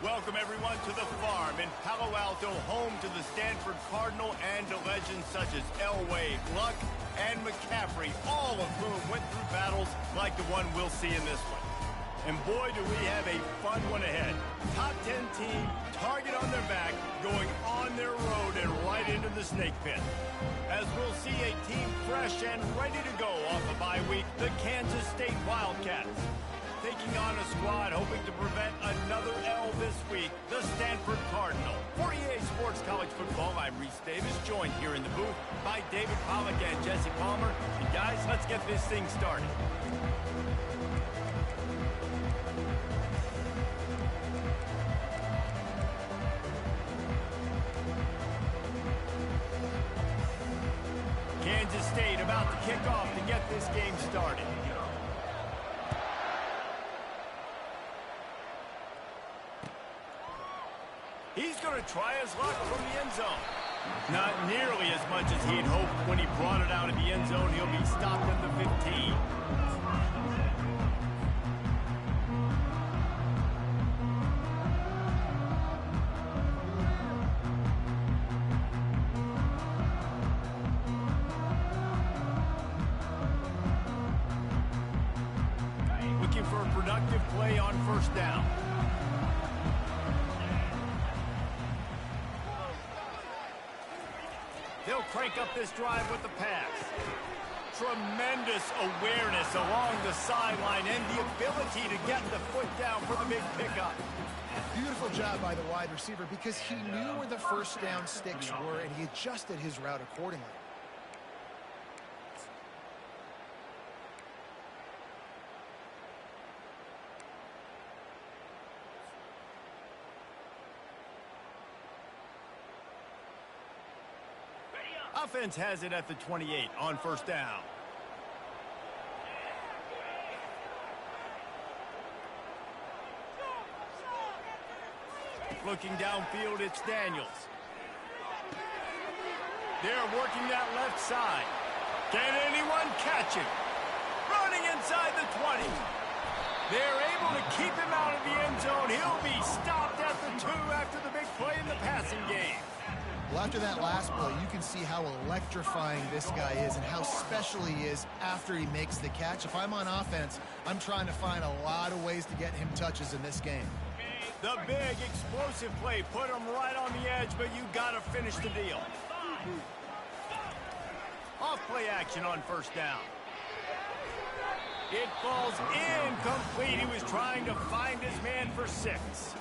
Welcome, everyone, to the farm in Palo Alto, home to the Stanford Cardinal and to legends such as Elway, Luck, and McCaffrey, all of whom went through battles like the one we'll see in this one. And boy, do we have a fun one ahead. Top 10 team, target on their back, going on their road and right into the snake pit. As we'll see a team fresh and ready to go off a bye week, the Kansas State Wildcats. Taking on a squad hoping to prevent another L this week, the Stanford Cardinal. For EA Sports College Football, I'm Reese Davis, joined here in the booth by David Pollack and Jesse Palmer. And guys, let's get this thing started. Kansas State about to kick off to get this game started. He's going to try his luck from the end zone. Not nearly as much as he'd hoped when he brought it out of the end zone. He'll be stopped at the 15. Looking for a productive play on first down. They'll crank up this drive with the pass. Tremendous awareness along the sideline and the ability to get the foot down for the big pickup. Beautiful job by the wide receiver because he knew where the first down sticks were and he adjusted his route accordingly. Offense has it at the 28 on first down. Looking downfield, it's Daniels. They're working that left side. Can anyone catch him? Running inside the 20. They're able to keep him out of the end zone. He'll be stopped at the 2 after the big play in the passing game. Well, after that last play, you can see how electrifying this guy is and how special he is after he makes the catch. If I'm on offense, I'm trying to find a lot of ways to get him touches in this game. The big explosive play put him right on the edge, but you got to finish the deal. Off play action on first down. It falls incomplete. He was trying to find his man for 6.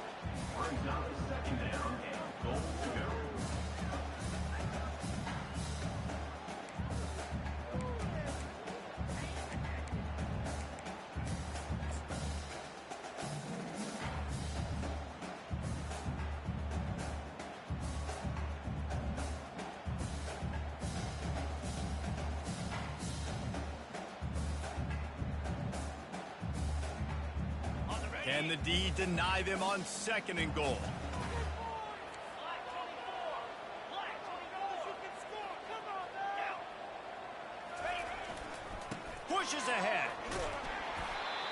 Can the D deny them on 2nd and goal? Pushes ahead.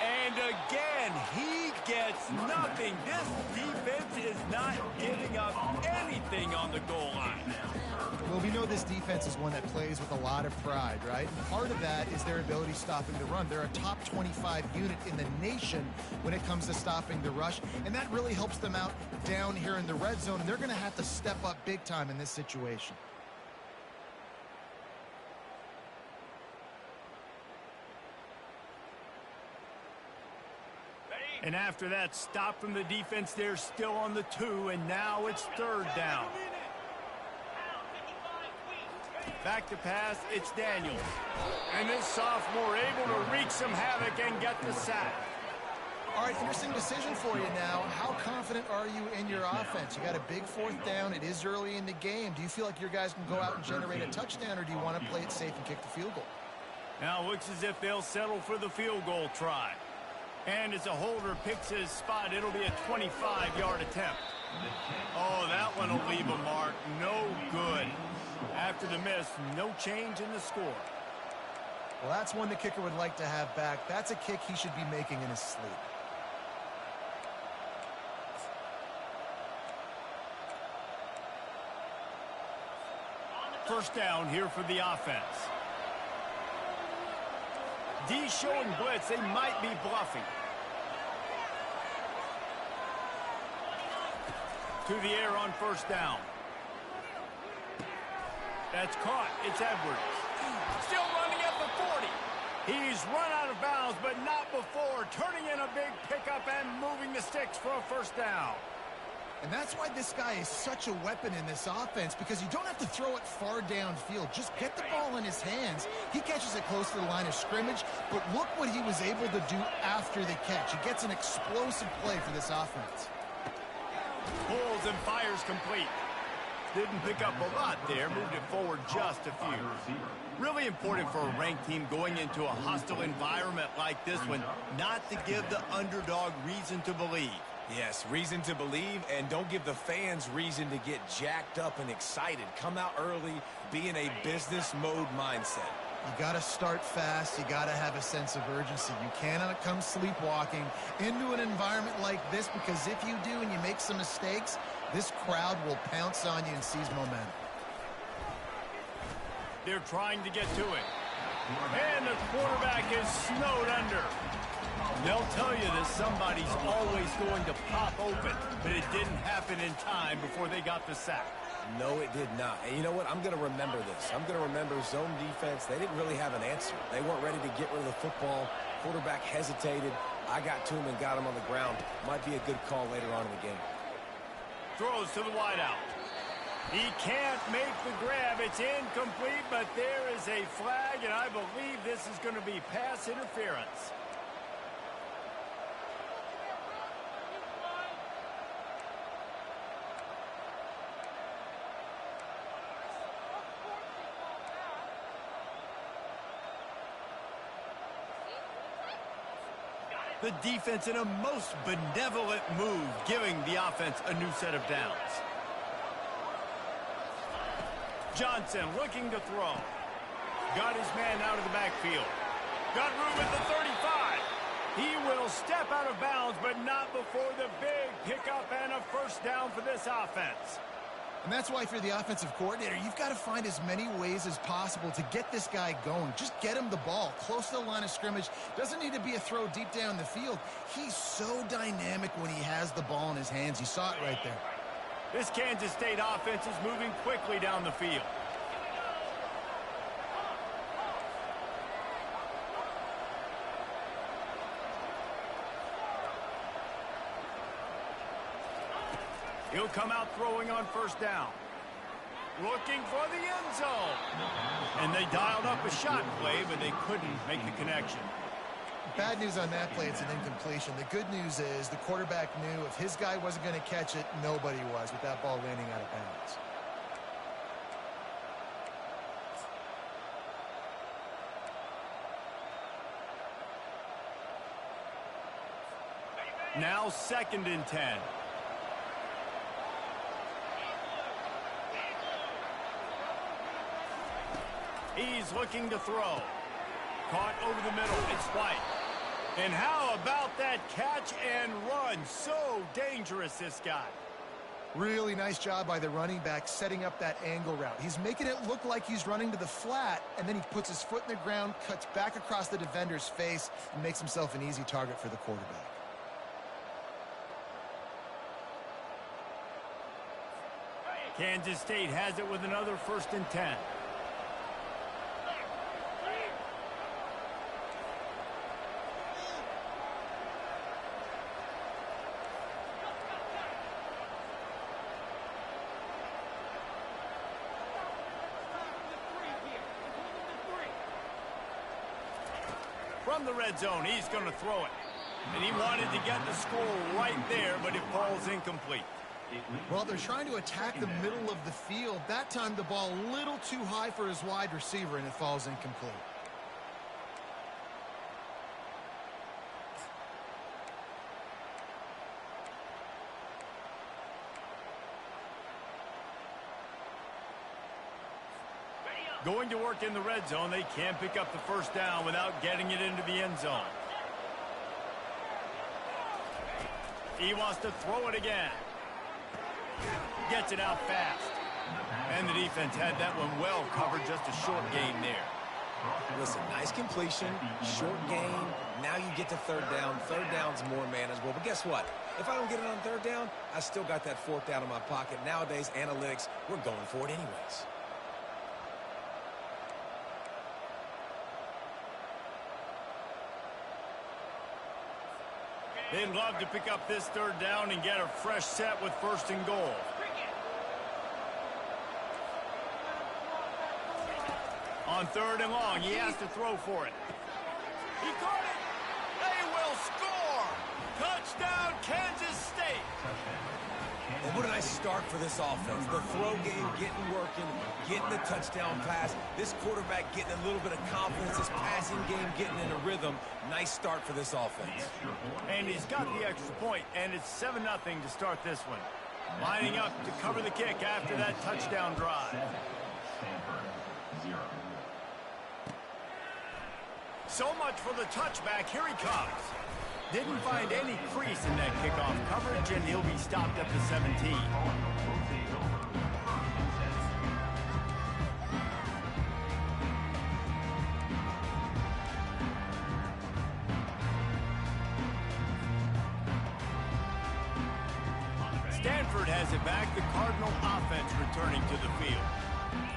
And again, he gets nothing. This defense is not giving up anything on the goal line. Well, we know this defense is one that plays with a lot of pride, right? And part of that is their ability stopping the run. They're a top 25 unit in the nation when it comes to stopping the rush, and that really helps them out down here in the red zone, and they're going to have to step up big time in this situation. And after that stop from the defense, they're still on the 2, and now it's 3rd down. Back to pass, it's Daniels. And this sophomore able to wreak some havoc and get the sack. All right, interesting decision for you now. How confident are you in your offense? You got a big 4th down. It is early in the game. Do you feel like your guys can go out and generate a touchdown, or do you want to play it safe and kick the field goal? Now it looks as if they'll settle for the field goal try. And as a holder picks his spot, it'll be a 25-yard attempt. Oh, that one will leave a mark. No good. After the miss, no change in the score. Well, that's one the kicker would like to have back. That's a kick he should be making in his sleep. First down here for the offense. D showing blitz. They might be bluffing. To the air on first down. That's caught. It's Edwards. Still running at the 40. He's run out of bounds, but not before. Turning in a big pickup and moving the sticks for a first down. And that's why this guy is such a weapon in this offense, because you don't have to throw it far downfield. Just get the ball in his hands. He catches it close to the line of scrimmage, but look what he was able to do after the catch. He gets an explosive play for this offense. Pulls and fires complete. Didn't pick up a lot there, moved it forward just a few. Really important for a ranked team going into a hostile environment like this one, not to give the underdog reason to believe. Yes, reason to believe, and don't give the fans reason to get jacked up and excited. Come out early, be in a business mode mindset. You got to start fast. You got to have a sense of urgency. You cannot come sleepwalking into an environment like this, because if you do and you make some mistakes, this crowd will pounce on you and seize momentum. They're trying to get to it. And the quarterback is snowed under. They'll tell you that somebody's always going to pop open, but it didn't happen in time before they got the sack. No, it did not. And you know what? I'm going to remember this. I'm going to remember zone defense. They didn't really have an answer. They weren't ready to get rid of the football. Quarterback hesitated. I got to him and got him on the ground. Might be a good call later on in the game. Throws to the wideout. He can't make the grab. It's incomplete, but there is a flag, and I believe this is going to be pass interference. The defense in a most benevolent move, giving the offense a new set of downs. Johnson looking to throw. Got his man out of the backfield. Got room at the 35. He will step out of bounds, but not before the big pickup and a first down for this offense. And that's why if you're the offensive coordinator, you've got to find as many ways as possible to get this guy going. Just get him the ball close to the line of scrimmage. Doesn't need to be a throw deep down the field. He's so dynamic when he has the ball in his hands. You saw it right there. This Kansas State offense is moving quickly down the field. He'll come out throwing on first down. Looking for the end zone. And they dialed up a shot play, but they couldn't make the connection. Bad news on that play, it's an incompletion. The good news is the quarterback knew if his guy wasn't going to catch it, nobody was with that ball landing out of bounds. Now 2nd and 10. He's looking to throw. Caught over the middle. It's White. And how about that catch and run? So dangerous, this guy. Really nice job by the running back setting up that angle route. He's making it look like he's running to the flat, and then he puts his foot in the ground, cuts back across the defender's face, and makes himself an easy target for the quarterback. Kansas State has it with another 1st and 10. From the red zone, he's going to throw it. And he wanted to get the score right there, but it falls incomplete. Well, they're trying to attack the middle of the field. That time the ball a little too high for his wide receiver, and it falls incomplete. Going to work in the red zone, they can't pick up the first down without getting it into the end zone. He wants to throw it again. Gets it out fast. And the defense had that one well covered, just a short gain there. Listen, nice completion, short gain. Now you get to 3rd down. 3rd down's more manageable. But guess what? If I don't get it on 3rd down, I still got that 4th down in my pocket. Nowadays, analytics, we're going for it anyways. They'd love to pick up this 3rd down and get a fresh set with 1st and goal. On 3rd and long, he has to throw for it. He caught it. They will score. Touchdown, Kansas State. And what a nice start for this offense. The throw game getting working, getting the touchdown pass. This quarterback getting a little bit of confidence. This passing game getting in a rhythm. Nice start for this offense. And he's got the extra point, and it's 7-0 to start this one. Lining up to cover the kick after that touchdown drive. So much for the touchback. Here he comes. Didn't find any crease in that kickoff coverage, and he'll be stopped at the 17. Stanford has it back. The Cardinal offense returning to the field.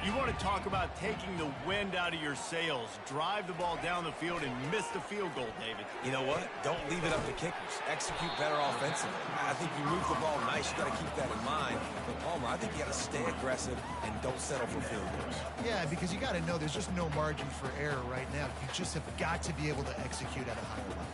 You want to talk about taking the wind out of your sails. Drive the ball down the field and miss the field goal, David. You know what? Don't leave it up to kickers. Execute better offensively. I think you move the ball nice. You got to keep that in mind. But Palmer, I think you got to stay aggressive and don't settle for field goals. Yeah, because you got to know there's just no margin for error right now. You just have got to be able to execute at a higher level.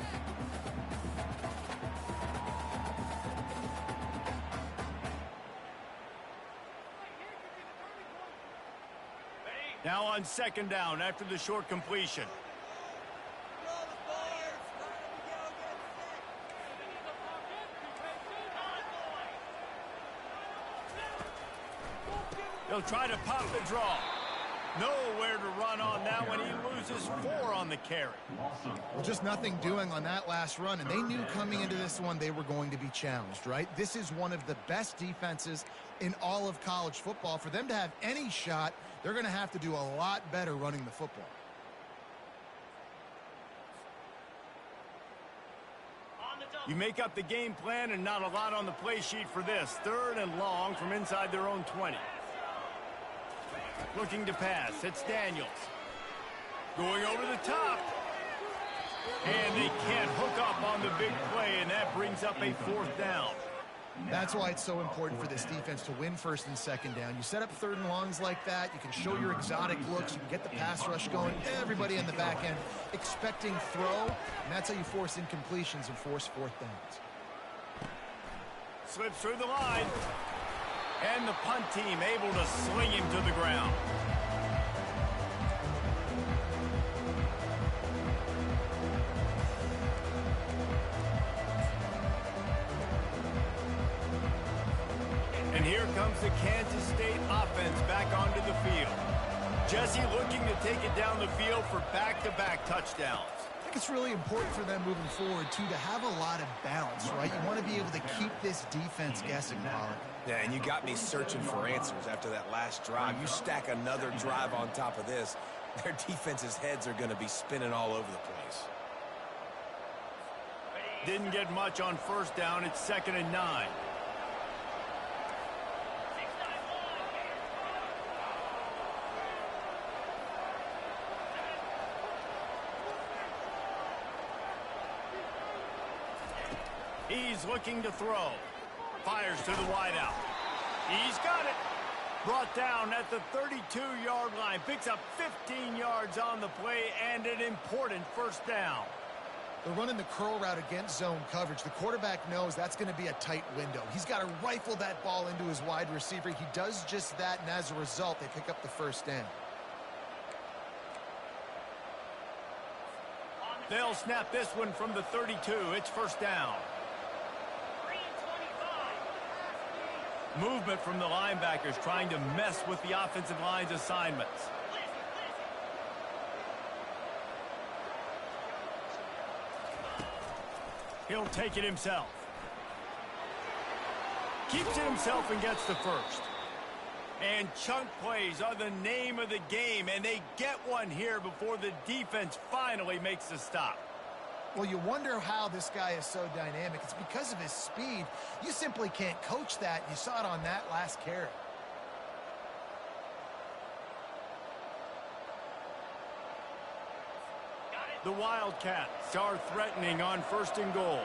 Now on 2nd down after the short completion. They'll try to pop the draw. Nowhere to run on that one. He loses 4 on the carry. Well, just nothing doing on that last run, and they knew coming into this one they were going to be challenged, right? This is one of the best defenses in all of college football. For them to have any shot, they're going to have to do a lot better running the football. You make up the game plan and not a lot on the play sheet for this. 3rd and long from inside their own 20. Looking to pass. It's Daniels. Going over the top. And they can't hook up on the big play, and that brings up a 4th down. That's why it's so important for this defense to win 1st and 2nd down. You set up 3rd and longs like that. You can show your exotic looks. You can get the pass rush going. Everybody in the back end expecting throw, and that's how you force incompletions and force 4th downs. Slips through the line. And the punt team able to sling him to the ground. And here comes the Kansas State offense back onto the field. Jesse looking to take it down the field for back-to-back touchdowns. I think it's really important for them moving forward, too, to have a lot of balance, right? You want to be able to keep this defense guessing, Pollard. Yeah, and you got me searching for answers after that last drive. You stack another drive on top of this, their defense's heads are going to be spinning all over the place. Didn't get much on 1st down. It's 2nd and 9. He's looking to throw. Fires to the wideout. He's got it. Brought down at the 32-yard line. Picks up 15 yards on the play and an important 1st down. They're running the curl route against zone coverage. The quarterback knows that's going to be a tight window. He's got to rifle that ball into his wide receiver. He does just that, and as a result, they pick up the 1st down. They'll snap this one from the 32. It's 1st down. Movement from the linebackers trying to mess with the offensive line's assignments. He'll take it himself. Keeps it himself and gets the 1st. And chunk plays are the name of the game, and they get one here before the defense finally makes the stop. Well, you wonder how this guy is so dynamic. It's because of his speed. You simply can't coach that. You saw it on that last carry. The Wildcats are threatening on 1st and goal.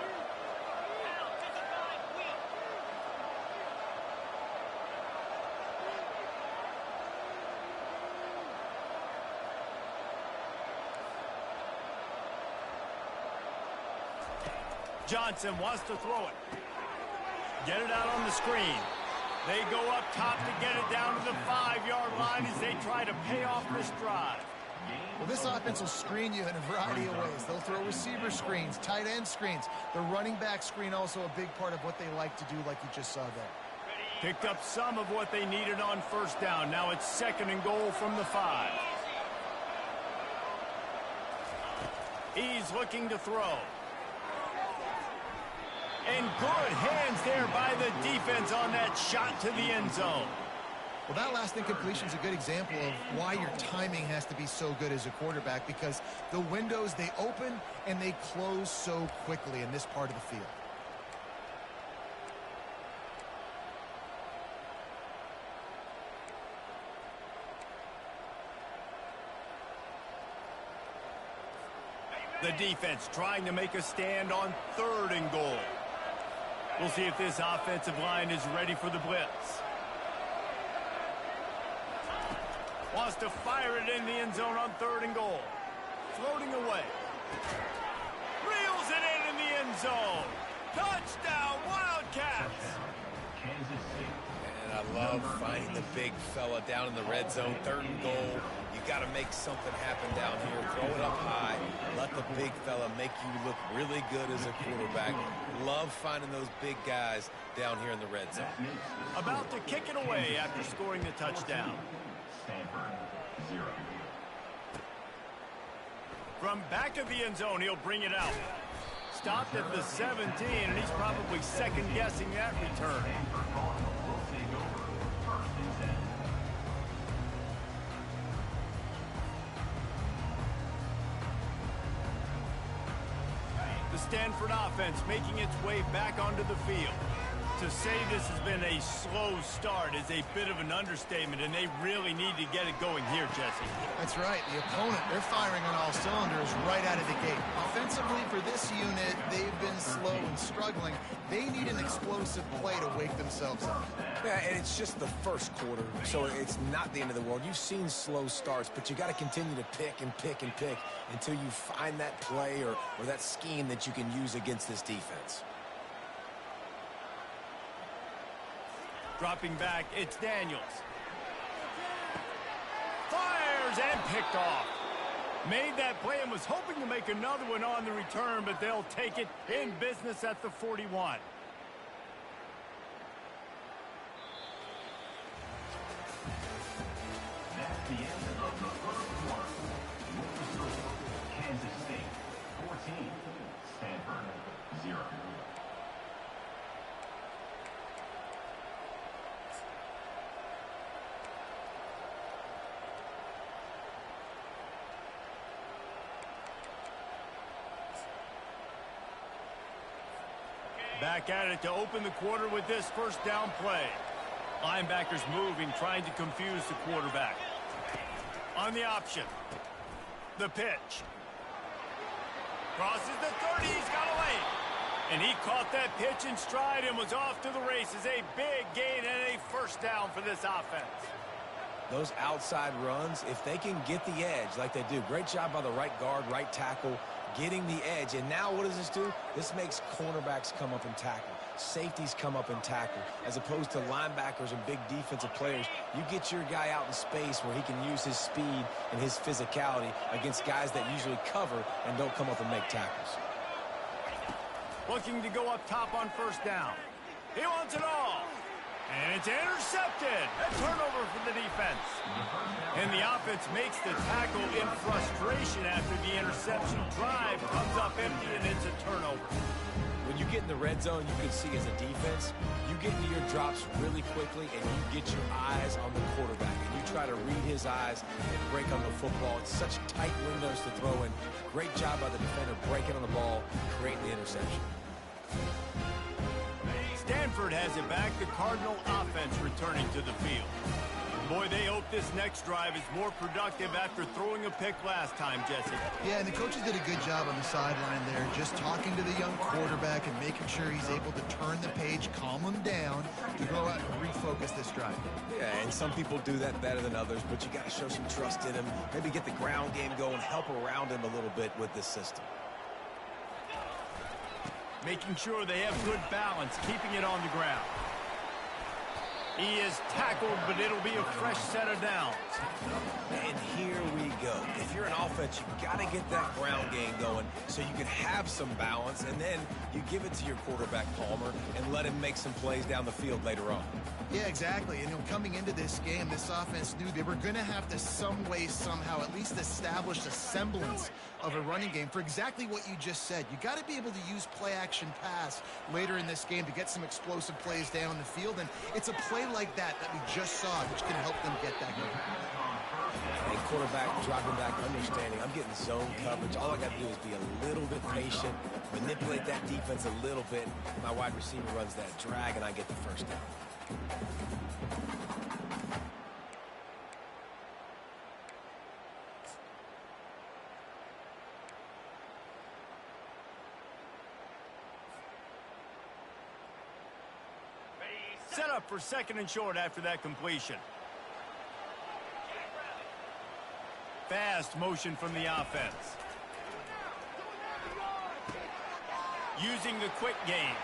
Johnson wants to throw it. Get it out on the screen. They go up top to get it down to the 5-yard line as they try to pay off this drive. Well, this offense will screen you in a variety of ways. They'll throw receiver screens, tight end screens. The running back screen also a big part of what they like to do, like you just saw there. Picked up some of what they needed on 1st down. Now it's 2nd and goal from the 5. He's looking to throw. And good hands there by the defense on that shot to the end zone. Well, that last incompletion is a good example of why your timing has to be so good as a quarterback, because the windows, they open and they close so quickly in this part of the field. The defense trying to make a stand on 3rd and goal. We'll see if this offensive line is ready for the blitz. Wants to fire it in the end zone on 3rd and goal. Floating away. Reels it in the end zone. Touchdown, Wildcats! And I love finding the big fella down in the red zone. 3rd and goal. You got to make something happen down here. Throw it up high. Let the big fella make you look really good as a quarterback. Love finding those big guys down here in the red zone. About to kick it away after scoring the touchdown. 0. From back of the end zone, he'll bring it out. Stopped at the 17, and he's probably second-guessing that return. The Stanford offense making its way back onto the field. To say this has been a slow start is a bit of an understatement, and they really need to get it going here, Jesse. That's right. The opponent, they're firing on all cylinders right out of the gate. Offensively, for this unit, they've been slow and struggling. They need an explosive play to wake themselves up. Yeah, and it's just the first quarter, so it's not the end of the world. You've seen slow starts, but you got to continue to pick and pick and pick until you find that play or that scheme that you can use against this defense. Dropping back, it's Daniels. Fires and picked off. Made that play and was hoping to make another one on the return, but they'll take it in business at the 41. That's the end of the first quarter. Your result, Kansas State 14, Stanford 0. Back at it to open the quarter with this first down play. Linebackers moving, trying to confuse the quarterback. On the option. The pitch. Crosses the 30, he's got away. And he caught that pitch in stride and was off to the races. A big gain and a first down for this offense. Those outside runs, if they can get the edge like they do, great job by the right guard, right tackle, getting the edge. And now what does this do? This makes cornerbacks come up and tackle. Safeties come up and tackle. As opposed to linebackers and big defensive players, you get your guy out in space where he can use his speed and his physicality against guys that usually cover and don't come up and make tackles. Looking to go up top on first down. He wants it all. And it's intercepted. A turnover for the defense. And the offense makes the tackle in frustration after the interception. Drive comes up empty, and it's a turnover. When you get in the red zone, you can see as a defense, you get into your drops really quickly, and you get your eyes on the quarterback. And you try to read his eyes and break on the football. It's such tight windows to throw in. Great job by the defender breaking on the ball, creating the interception. Stanford has it back. The Cardinal offense returning to the field. Boy, they hope this next drive is more productive after throwing a pick last time, Jesse. Yeah, and the coaches did a good job on the sideline there, just talking to the young quarterback and making sure he's able to turn the page, calm him down, to go out and refocus this drive. Yeah, and some people do that better than others, but you got to show some trust in him, maybe get the ground game going, help around him a little bit with this system. Making sure they have good balance, keeping it on the ground. He is tackled, but it'll be a fresh set of downs. And here we go. If you're an offense, you got to get that ground game going so you can have some balance, and then you give it to your quarterback, Palmer, and let him make some plays down the field later on. Yeah, exactly. And coming into this game, this offense knew they were going to have to some way, somehow, at least establish a semblance of a running game for exactly what you just said. You got to be able to use play-action pass later in this game to get some explosive plays down the field, and it's a play like that we just saw, which can help them get that going. And quarterback dropping back, understanding I'm getting zone coverage. All I got to do is be a little bit patient, manipulate that defense a little bit. My wide receiver runs that drag, and I get the first down. Set up for second and short after that completion. Fast motion from the offense. Using the quick game.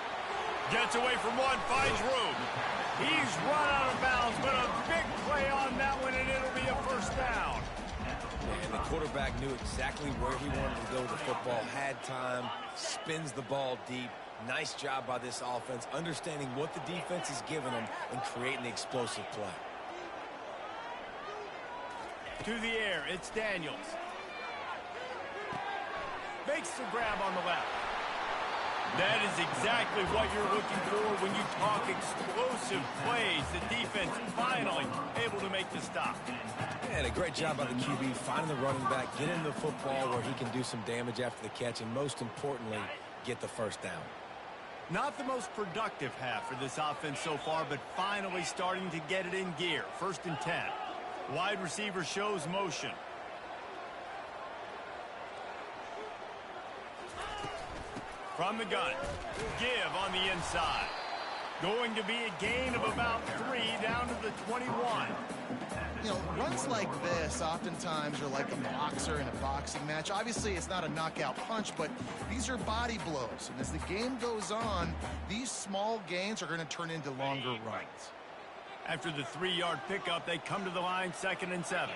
Gets away from one, finds room. He's run out of bounds, but a big play on that one, and it'll be a first down. And the quarterback knew exactly where he wanted to go with the football, had time, spins the ball deep. Nice job by this offense, understanding what the defense is giving them and creating the explosive play. To the air, it's Daniels. Makes the grab on the left. That is exactly what you're looking for when you talk explosive plays. The defense finally able to make the stop. And a great job by the QB finding the running back, getting the football where he can do some damage after the catch, and most importantly, get the first down. Not the most productive half for this offense so far, but finally starting to get it in gear. 1st and 10. Wide receiver shows motion. From the gun. Give on the inside. Going to be a gain of about 3 down to the 21. You know, runs like this oftentimes are like a boxer in a boxing match. Obviously, it's not a knockout punch, but these are body blows. And as the game goes on, these small gains are going to turn into longer runs. After the 3-yard pickup, they come to the line 2nd and 7.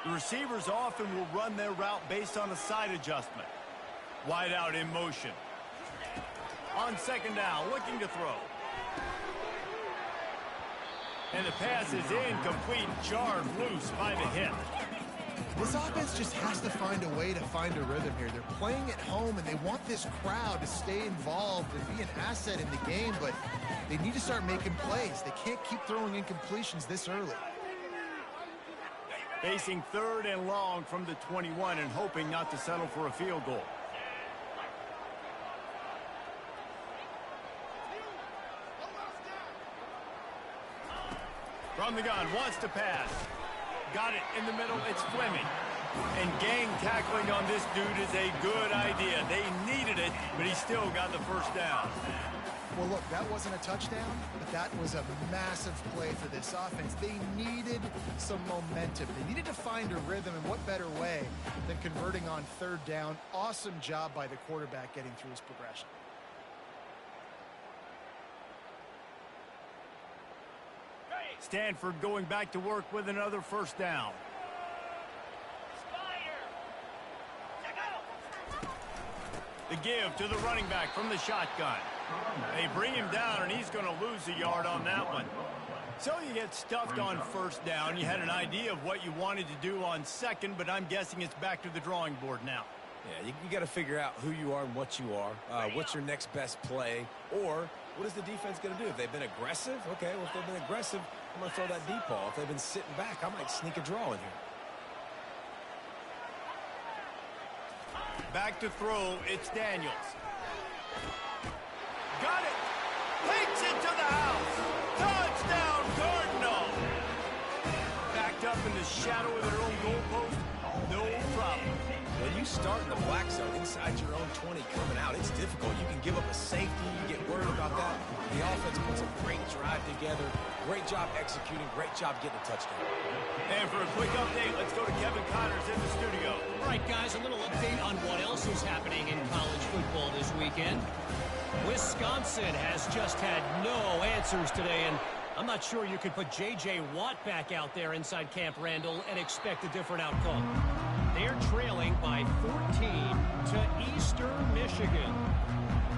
The receivers often will run their route based on a side adjustment. Wide out in motion. On 2nd down, looking to throw. And the pass is incomplete, jarred loose by the hit. This offense just has to find a way to find a rhythm here. They're playing at home, and they want this crowd to stay involved and be an asset in the game, but they need to start making plays. They can't keep throwing incompletions this early. Facing 3rd and long from the 21 and hoping not to settle for a field goal. From the gun, wants to pass. Got it in the middle, it's Fleming. And gang tackling on this dude is a good idea. They needed it, but he still got the first down. Well, look, that wasn't a touchdown, but that was a massive play for this offense. They needed some momentum. They needed to find a rhythm, and what better way than converting on 3rd down. Awesome job by the quarterback getting through his progression. Stanford going back to work with another first down. The give to the running back from the shotgun. They bring him down, and he's going to lose a yard on that one. So you get stuffed on 1st down. You had an idea of what you wanted to do on 2nd, but I'm guessing it's back to the drawing board now. Yeah, you got to figure out who you are and what you are. What's your next best play? Or what is the defense going to do? If they've been aggressive, okay, well, if they've been aggressive, I'm going to throw that deep ball. If they've been sitting back, I might sneak a draw in here. Back to throw, it's Daniels. Got it! Takes it to the house! Touchdown, Cardinal! Backed up in the shadow of their own goalpost, no problem. When you start in the black zone inside your own 20 coming out, it's difficult. You can give up a safety. You get worried about that. The offense puts a great drive together. Great job executing. Great job getting a touchdown. And for a quick update, let's go to Kevin Connors in the studio. All right, guys, a little update on what else is happening in college football this weekend. Wisconsin has just had no answers today, and I'm not sure you could put J.J. Watt back out there inside Camp Randall and expect a different outcome. They're trailing by 14 to Eastern Michigan.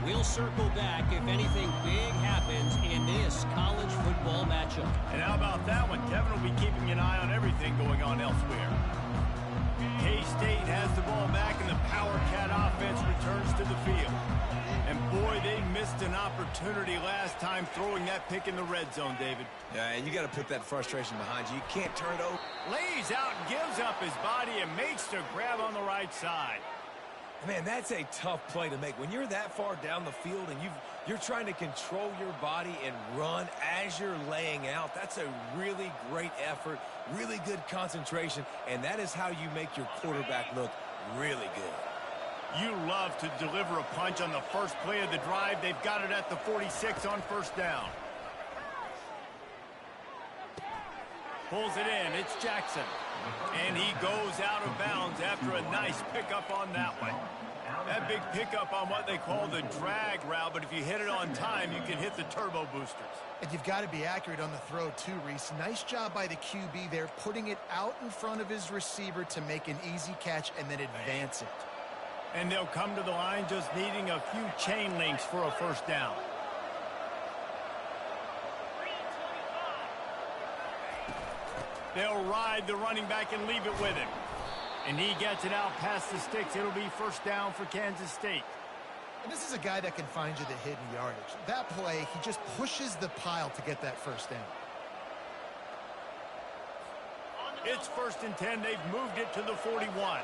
We'll circle back if anything big happens in this college football matchup. And how about that one? Kevin will be keeping an eye on everything going on elsewhere. K-State has the ball back, and the Power Cat offense returns to the field. And boy, they missed an opportunity last time throwing that pick in the red zone, David. Yeah, and you got to put that frustration behind you. You can't turn it over. Lays out, gives up his body, and makes the grab on the right side. Man, that's a tough play to make. When you're that far down the field and you're trying to control your body and run as you're laying out, that's a really great effort, really good concentration, and that is how you make your quarterback look really good. You love to deliver a punch on the first play of the drive. They've got it at the 46 on 1st down. Pulls it in. It's Jackson. And he goes out of bounds after a nice pickup on that one. That big pickup on what they call the drag route, but if you hit it on time, you can hit the turbo boosters. And you've got to be accurate on the throw too, Reese. Nice job by the QB there, putting it out in front of his receiver to make an easy catch and then advance it. And they'll come to the line just needing a few chain links for a 1st down. They'll ride the running back and leave it with him. And he gets it out past the sticks. It'll be first down for Kansas State. And this is a guy that can find you the hidden yardage. That play, he just pushes the pile to get that first down. It's 1st and 10. They've moved it to the 41.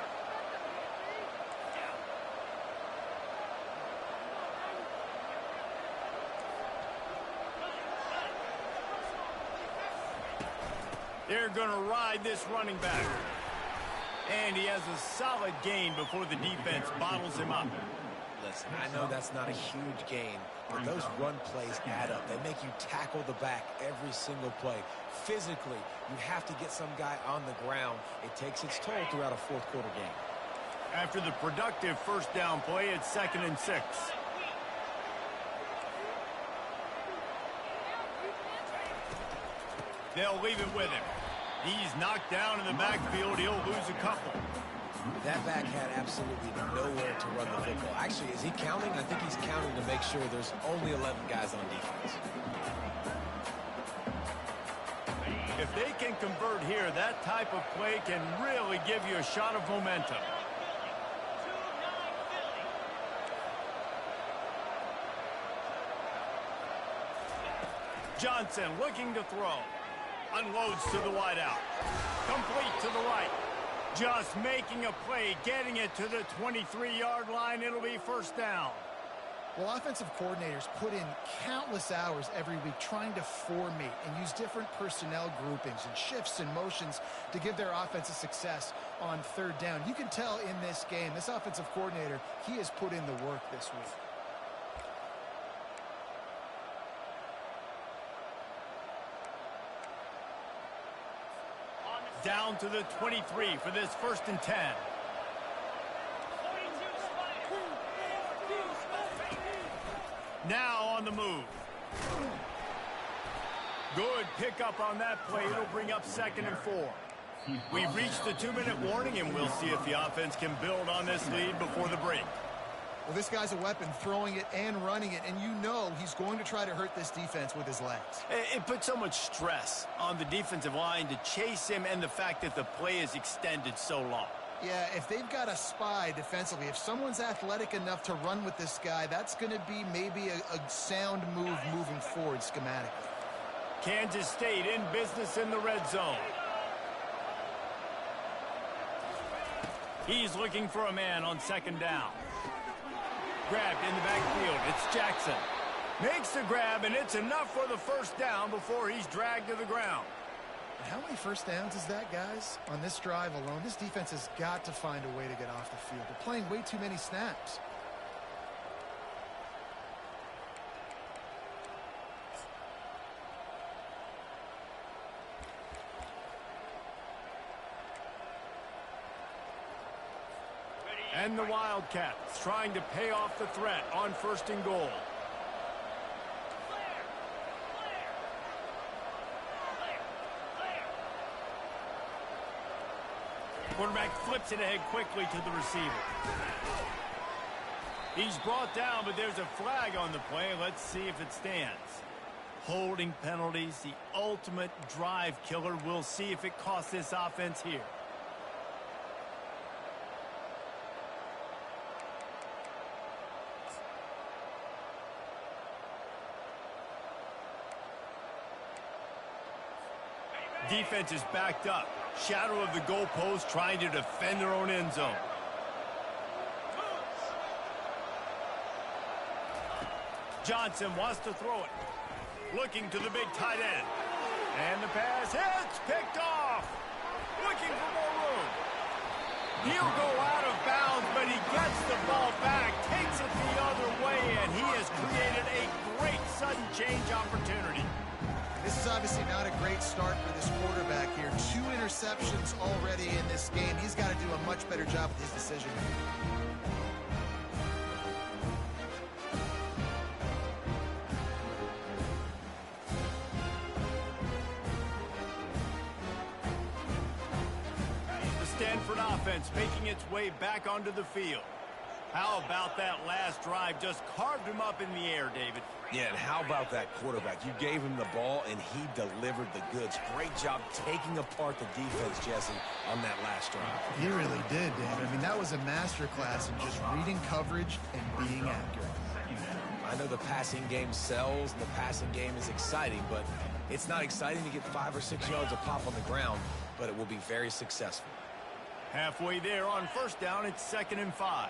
They're going to ride this running back. And he has a solid gain before the defense bottles him up. Listen, I know that's not a huge gain, but those run plays add up. They make you tackle the back every single play. Physically, you have to get some guy on the ground. It takes its toll throughout a fourth quarter game. After the productive first down play, it's 2nd and 6. They'll leave it with him. He's knocked down in the backfield. He'll lose a couple. That back had absolutely nowhere to run the football. Actually, is he counting? I think he's counting to make sure there's only 11 guys on defense. If they can convert here, that type of play can really give you a shot of momentum. Johnson looking to throw. Unloads to the wideout. Complete to the right. Just making a play, getting it to the 23-yard line. It'll be first down. Well, offensive coordinators put in countless hours every week trying to formate and use different personnel groupings and shifts and motions to give their offensive success on 3rd down. You can tell in this game, this offensive coordinator, he has put in the work this week. Down to the 23 for this 1st and 10. Now on the move. Good pickup on that play. It'll bring up 2nd and 4. We've reached the 2-minute warning, and we'll see if the offense can build on this lead before the break. Well, this guy's a weapon, throwing it and running it, and you know he's going to try to hurt this defense with his legs. It puts so much stress on the defensive line to chase him, and the fact that the play is extended so long. Yeah, if they've got a spy defensively, if someone's athletic enough to run with this guy, that's going to be maybe a sound move moving forward schematically. Kansas State in business in the red zone. He's looking for a man on 2nd down. Grabbed in the backfield. It's Jackson. Makes the grab, and it's enough for the first down before he's dragged to the ground. And how many first downs is that, guys? On this drive alone, this defense has got to find a way to get off the field. They're playing way too many snaps. And the Wildcats trying to pay off the threat on 1st and goal. Quarterback flips it ahead quickly to the receiver. He's brought down, but there's a flag on the play. Let's see if it stands. Holding penalties, the ultimate drive killer. We'll see if it costs this offense here. Defense is backed up. Shadow of the goalpost, trying to defend their own end zone. Johnson wants to throw it. Looking to the big tight end. And the pass hits, picked off. Looking for more room. He'll go out of bounds, but he gets the ball back, takes it the other way, and he has created a great sudden change opportunity. This is obviously not a great start for this quarterback here. 2 interceptions already in this game. He's got to do a much better job with his decision. The Stanford offense making its way back onto the field. How about that last drive? Just carved him up in the air, David. Yeah, and how about that quarterback? You gave him the ball, and he delivered the goods. Great job taking apart the defense, Jesse, on that last drive. He really did, David. I mean, that was a masterclass in just reading coverage and being accurate. I know the passing game sells, and the passing game is exciting, but it's not exciting to get 5 or 6 yards a pop on the ground, but it will be very successful. Halfway there on first down, it's 2nd and 5.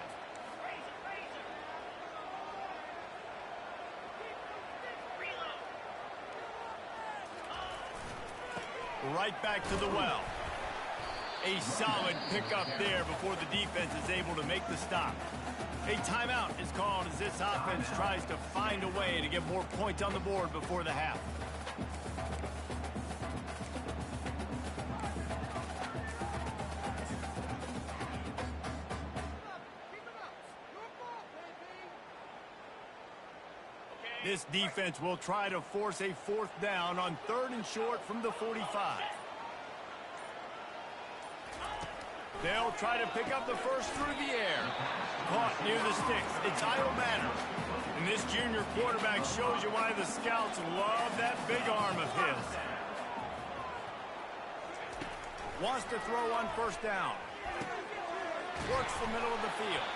Right back to the well. A solid pickup there before the defense is able to make the stop. A timeout is called as this offense tries to find a way to get more points on the board before the half. This defense will try to force a 4th down on 3rd and short from the 45. They'll try to pick up the first through the air. Caught near the sticks. It's Iomanner. And this junior quarterback shows you why the scouts love that big arm of his. Wants to throw on first down. Works the middle of the field.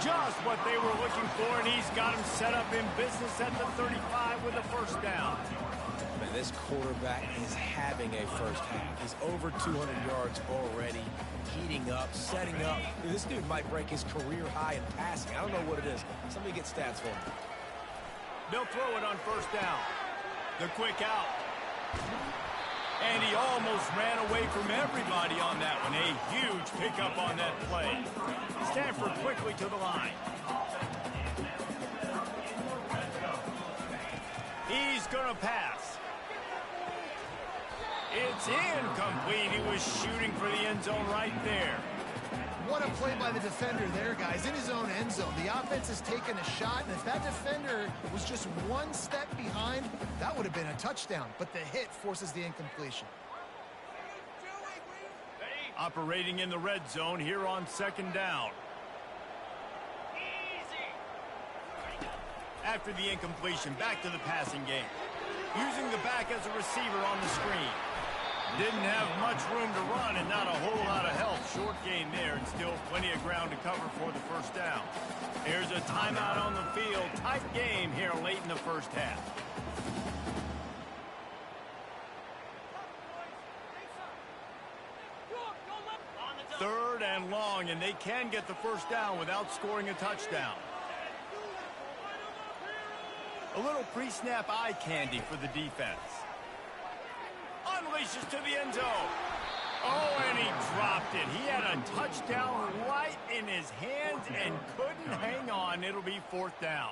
Just what they were looking for, and he's got him set up in business at the 35 with a first down. Man, this quarterback is having a first half. He's over 200 yards already, heating up, setting up. This dude might break his career high in passing. I don't know what it is. Somebody get stats for him. They'll throw it on first down. The quick out. And he almost ran away from everybody on that one. A huge pickup on that play. Stanford quickly to the line. He's going to pass. It's incomplete. He was shooting for the end zone right there. What a play by the defender there, guys. In his own end zone. The offense has taken a shot, and if that defender was just one step behind, that would have been a touchdown. But the hit forces the incompletion. Operating in the red zone here on 2nd down. After the incompletion, back to the passing game. Using the back as a receiver on the screen. Didn't have much room to run and not a whole lot of help. Short gain there and still plenty of ground to cover for the first down. Here's a timeout on the field. Tight game here late in the first half. Third and long, and they can get the first down without scoring a touchdown. A little pre-snap eye candy for the defense. Unleashes to the end zone. Oh, and he dropped it. He had a touchdown right in his hands and couldn't hang on. It'll be 4th down.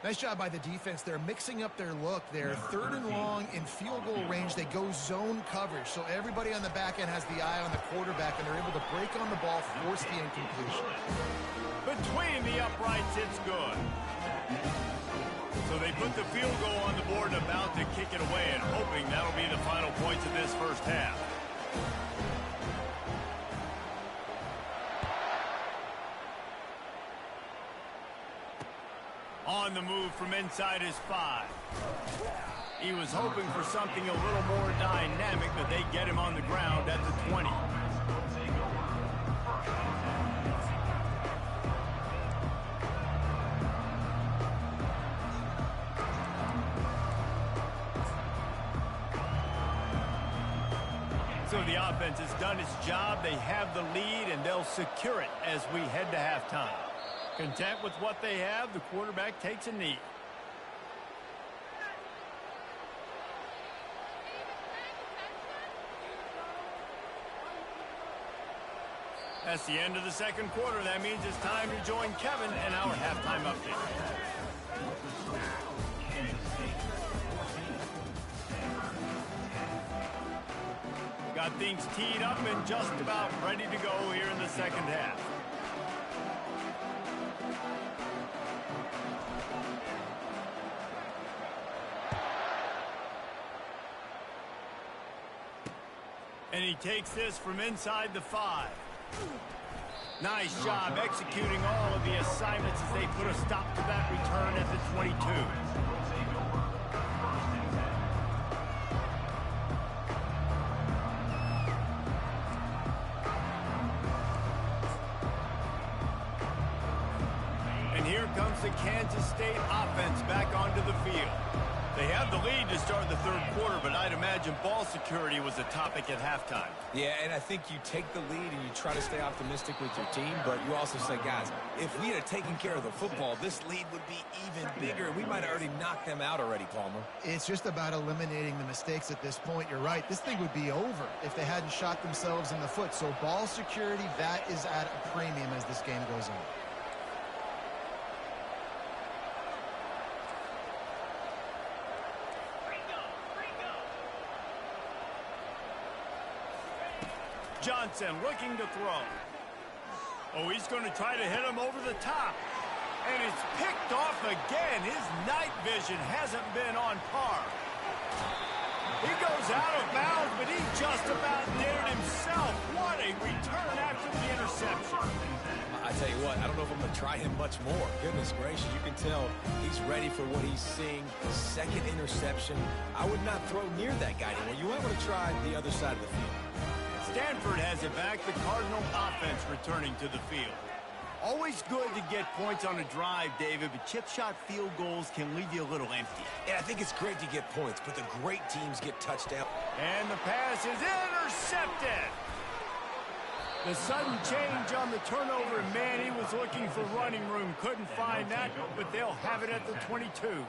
Nice job by the defense. They're mixing up their look. They're 3rd and long in field goal range. They go zone coverage. So everybody on the back end has the eye on the quarterback, and they're able to break on the ball, force the incompletion. Between the uprights, it's good. So they put the field goal on the board and about to kick it away, and hoping that'll be the final points of this first half. On the move from inside his 5. He was hoping for something a little more dynamic, but they get him on the ground at the 20. So the offense has done its job. They have the lead, and they'll secure it as we head to halftime. Content with what they have, the quarterback takes a knee. That's the end of the second quarter. That means it's time to join Kevin and our halftime update. Got things teed up and just about ready to go here in the second half. And he takes this from inside the 5. Nice job executing all of the assignments as they put a stop to that return at the 22. And here comes the Kansas State offense back onto the field. They have the lead to start the third quarter, but I'd imagine ball security was a topic at halftime. Yeah, and I think you take the lead and you try to stay optimistic with your team, but you also say, guys, if we had taken care of the football, this lead would be even bigger. We might have already knocked them out already, Palmer. It's just about eliminating the mistakes at this point. You're right. This thing would be over if they hadn't shot themselves in the foot. So ball security, that is at a premium as this game goes on. Johnson looking to throw. Oh, he's going to try to hit him over the top. And it's picked off again. His night vision hasn't been on par. He goes out of bounds, but he just about did it himself. What a return after the interception. I tell you what, I don't know if I'm going to try him much more. Goodness gracious, you can tell he's ready for what he's seeing. Second interception. I would not throw near that guy anymore. You might want to try the other side of the field. Stanford has it back. The Cardinal offense returning to the field. Always good to get points on a drive, David, but chip shot field goals can leave you a little empty. Yeah, I think it's great to get points, but the great teams get touchdowns. And the pass is intercepted. The sudden change on the turnover, and man, he was looking for running room. Couldn't find that, but they'll have it at the 22.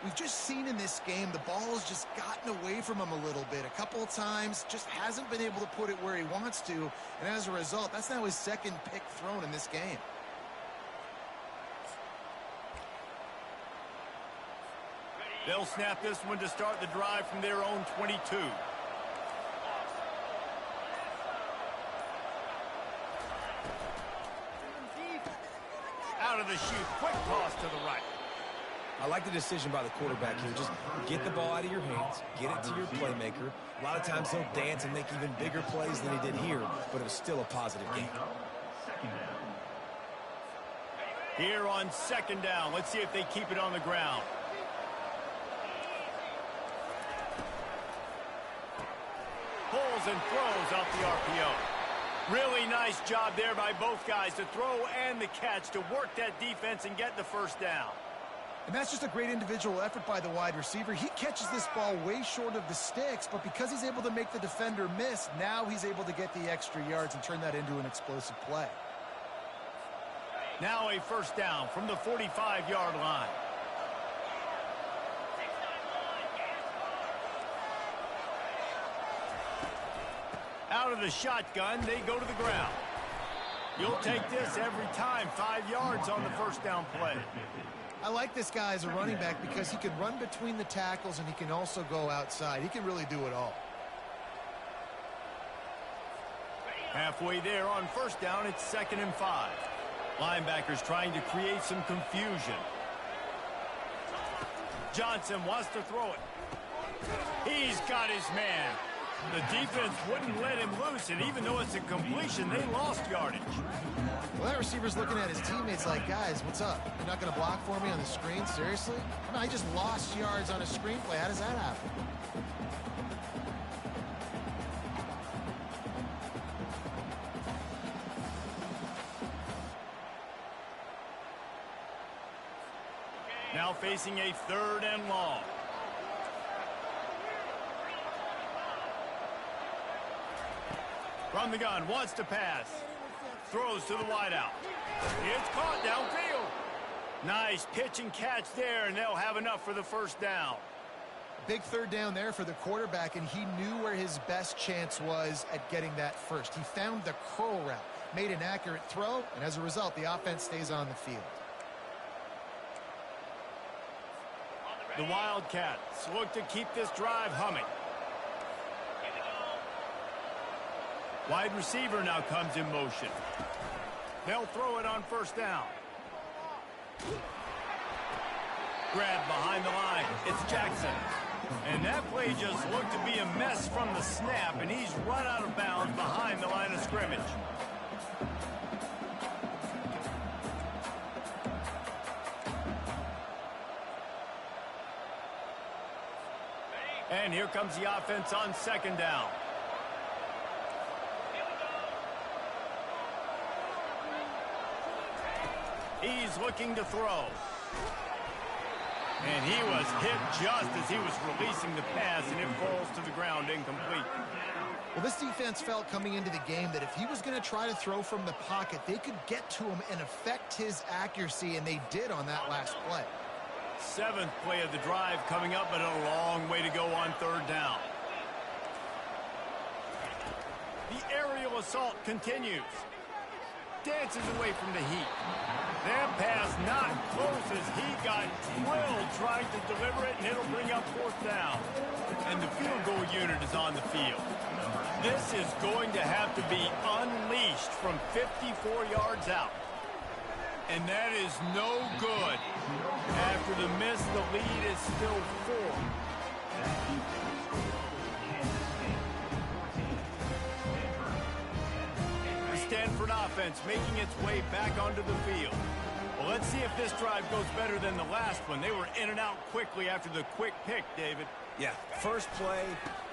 We've just seen in this game the ball has just gotten away from him a little bit. A couple of times, just hasn't been able to put it where he wants to. And as a result, that's now his second pick thrown in this game. They'll snap this one to start the drive from their own 22. Out of the chute, quick toss to the right. I like the decision by the quarterback here. Just get the ball out of your hands, get it to your playmaker. A lot of times he'll dance and make even bigger plays than he did here, but it was still a positive game. Here on second down, let's see if they keep it on the ground. Pulls and throws out the RPO. Really nice job there by both guys to throw and the catch to work that defense and get the first down. And that's just a great individual effort by the wide receiver. He catches this ball way short of the sticks, but because he's able to make the defender miss, now he's able to get the extra yards and turn that into an explosive play. Now a first down from the 45-yard line. Out of the shotgun, they go to the ground. You'll take this every time. 5 yards on the first down play. I like this guy as a running back because he can run between the tackles and he can also go outside. He can really do it all. Halfway there on first down, it's 2nd and 5. Linebackers trying to create some confusion. Johnson wants to throw it. He's got his man. The defense wouldn't let him loose, and even though it's a completion, they lost yardage. Well, that receiver's looking at his teammates like, guys, what's up? You're not going to block for me on the screen? Seriously? I mean, I just lost yards on a screenplay. How does that happen? Now facing a 3rd and long. From the gun, wants to pass. Throws to the wideout. It's caught downfield. Nice pitch and catch there, and they'll have enough for the first down. Big 3rd down there for the quarterback, and he knew where his best chance was at getting that first. He found the curl route, made an accurate throw, and as a result, the offense stays on the field. The Wildcats look to keep this drive humming. Wide receiver now comes in motion. They'll throw it on first down. Grabbed behind the line. It's Jackson. And that play just looked to be a mess from the snap, and he's run out of bounds behind the line of scrimmage. And here comes the offense on second down. He's looking to throw. And he was hit just as he was releasing the pass, and it falls to the ground incomplete. Well, this defense felt coming into the game that if he was going to try to throw from the pocket, they could get to him and affect his accuracy, and they did on that last play. 7th play of the drive coming up, but a long way to go on third down. The aerial assault continues. Dances away from the heat. That pass not close as he got drilled trying to deliver it, and it'll bring up 4th down. And the field goal unit is on the field. This is going to have to be unleashed from 54 yards out. And that is no good. After the miss, the lead is still 4. Stanford offense making its way back onto the field. Well, let's see if this drive goes better than the last one. They were in and out quickly after the quick pick, David. Yeah, first play,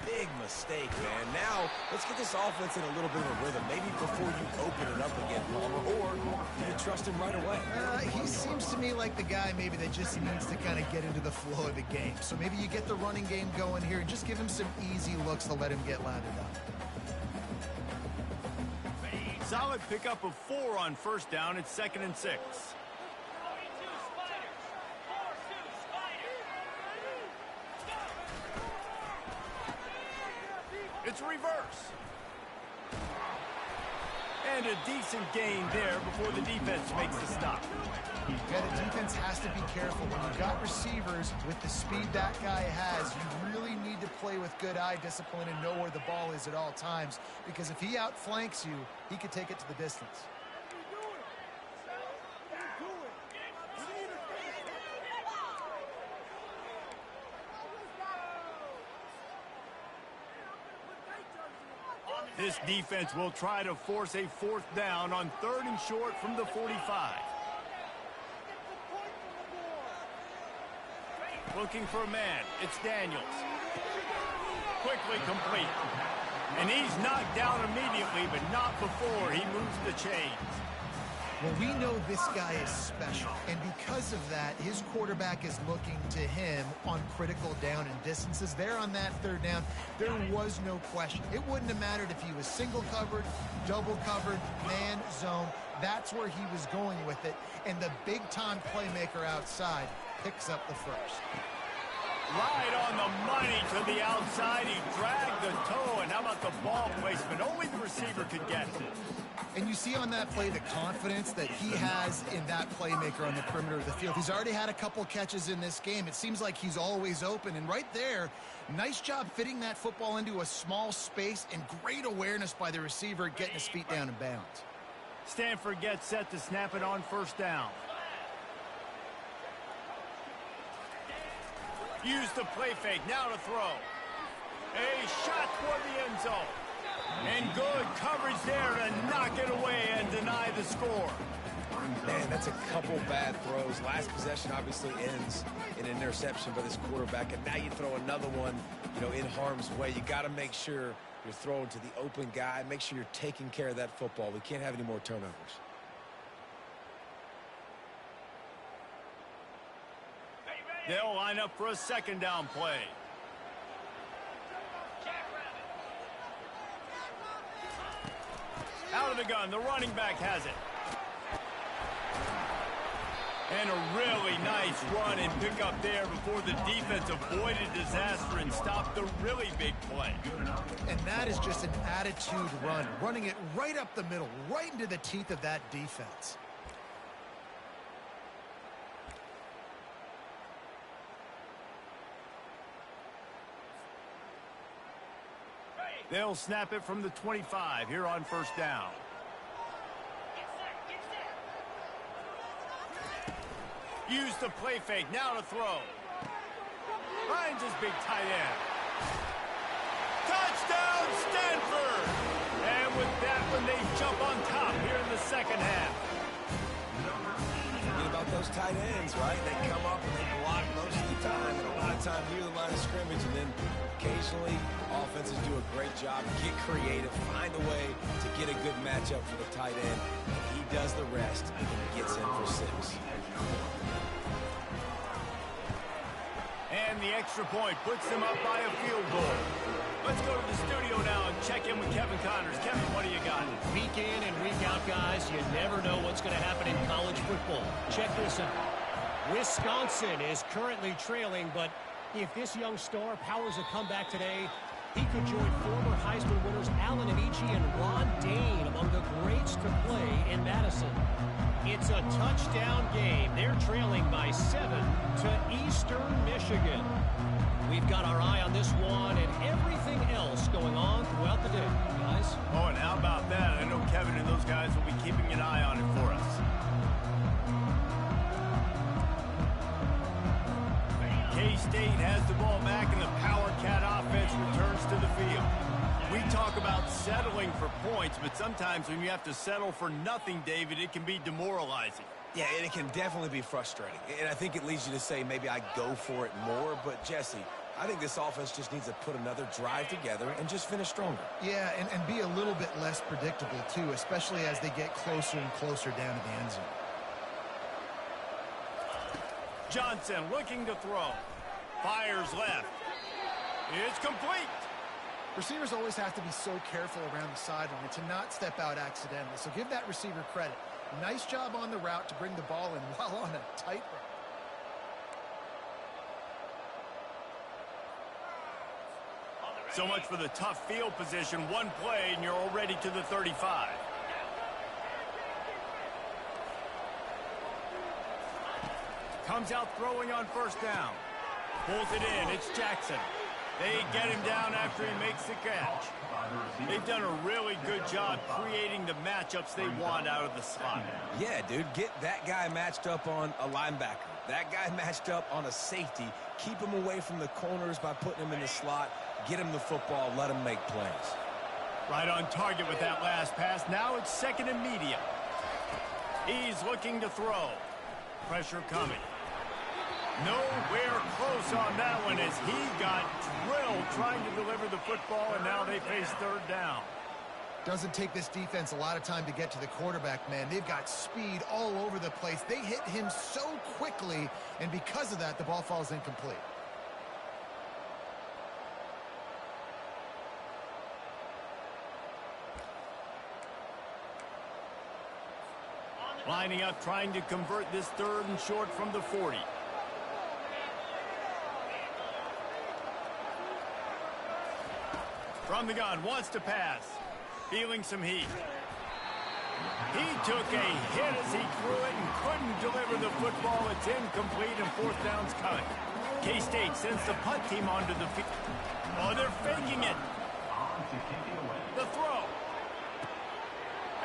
big mistake, man. Now, let's get this offense in a little bit of a rhythm. Maybe before you open it up again, Palmer, or do you trust him right away? He seems to me like the guy maybe that just needs to kind of get into the flow of the game. So maybe you get the running game going here and just give him some easy looks to let him get lathered up. Solid pickup of 4 on first down. It's 2nd and 6. It's reverse. And a decent gain there before the defense makes the stop. Yeah, the defense has to be careful. When you've got receivers with the speed that guy has, you really need to play with good eye discipline and know where the ball is at all times. Because if he outflanks you, he could take it to the distance. This defense will try to force a 4th down on 3rd and short from the 45. Looking for a man. It's Daniels. Quickly complete. And he's knocked down immediately, but not before he moves the chains. Well, we know this guy is special, and because of that, his quarterback is looking to him on critical down and distances. There on that 3rd down, there was no question. It wouldn't have mattered if he was single covered, double covered, man, zone. That's where he was going with it, and the big-time playmaker outside picks up the first. Right on the money to the outside. He dragged the toe, and how about the ball placement? Only the receiver could get it. And you see on that play the confidence that he has in that playmaker on the perimeter of the field. He's already had a couple catches in this game. It seems like he's always open. And right there, nice job fitting that football into a small space and great awareness by the receiver getting his feet down in bounds. Stanford gets set to snap it on 1st down. Use the play fake. Now to throw. A shot toward the end zone. And good coverage there to knock it away and deny the score. Man, that's a couple bad throws. Last possession obviously ends in an interception by this quarterback, and now you throw another one, in harm's way. You got to make sure you're throwing to the open guy. Make sure you're taking care of that football. We can't have any more turnovers. They'll line up for a 2nd down play. Out of the gun, the running back has it. And a really nice run and pickup there before the defense avoided disaster and stopped the really big play. And that is just an attitude run, running it right up the middle, right into the teeth of that defense. They'll snap it from the 25 here on 1st down. Use the play fake. Now to throw. Finds his big tight end. Touchdown, Stanford! And with that one, they jump on top here in the 2nd half. Forget about those tight ends, right? They come up and they block most of the time, and a lot of time near the line of scrimmage, and then occasionally offenses do a great job, get creative, find a way to get a good matchup for the tight end. And he does the rest, and gets in for 6. And the extra point puts them up by a field goal. Let's go to the studio now and check in with Kevin Connors. Kevin, what do you got? Week in and week out, guys, you never know what's going to happen in college football. Check this out. Wisconsin is currently trailing, but if this young star powers a comeback today, he could join former Heisman winners Allen Amici and Ron Dane among the greats to play in Madison. It's a touchdown game. They're trailing by 7 to Eastern Michigan. We've got our eye on this one and everything else going on throughout the day, guys. Oh, and how about that? I know Kevin and those guys will be keeping an eye on it for us. K-State has the ball back, and the Power Cat offense returns to the field. We talk about settling for points, but sometimes when you have to settle for nothing, David, it can be demoralizing. Yeah, and it can definitely be frustrating. And I think it leads you to say maybe I go for it more. But, Jesse, I think this offense just needs to put another drive together and just finish stronger. Yeah, and be a little bit less predictable, too, especially as they get closer and closer down to the end zone. Johnson looking to throw. Fires left. It's complete. Receivers always have to be so careful around the sideline to not step out accidentally. So give that receiver credit. Nice job on the route to bring the ball in while on a tightrope. So much for the tough field position. One play, and you're already to the 35. Comes out throwing on first down. Pulls it in. It's Jackson. They get him down after he makes the catch. They've done a really good job creating the matchups they want out of the slot. Yeah, dude, get that guy matched up on a linebacker. That guy matched up on a safety. Keep him away from the corners by putting him in the slot. Get him the football. Let him make plays. Right on target with that last pass. Now it's second and medium. He's looking to throw. Pressure coming. Nowhere close on that one as he got drilled trying to deliver the football, and now they face third down. Doesn't take this defense a lot of time to get to the quarterback, man. They've got speed all over the place. They hit him so quickly, and because of that, the ball falls incomplete. Lining up, trying to convert this third and short from the 40. From the gun, wants to pass. Feeling some heat. He took a hit as he threw it and couldn't deliver the football. It's incomplete and fourth down's coming. K-State sends the punt team onto the field. Oh, they're faking it. The throw.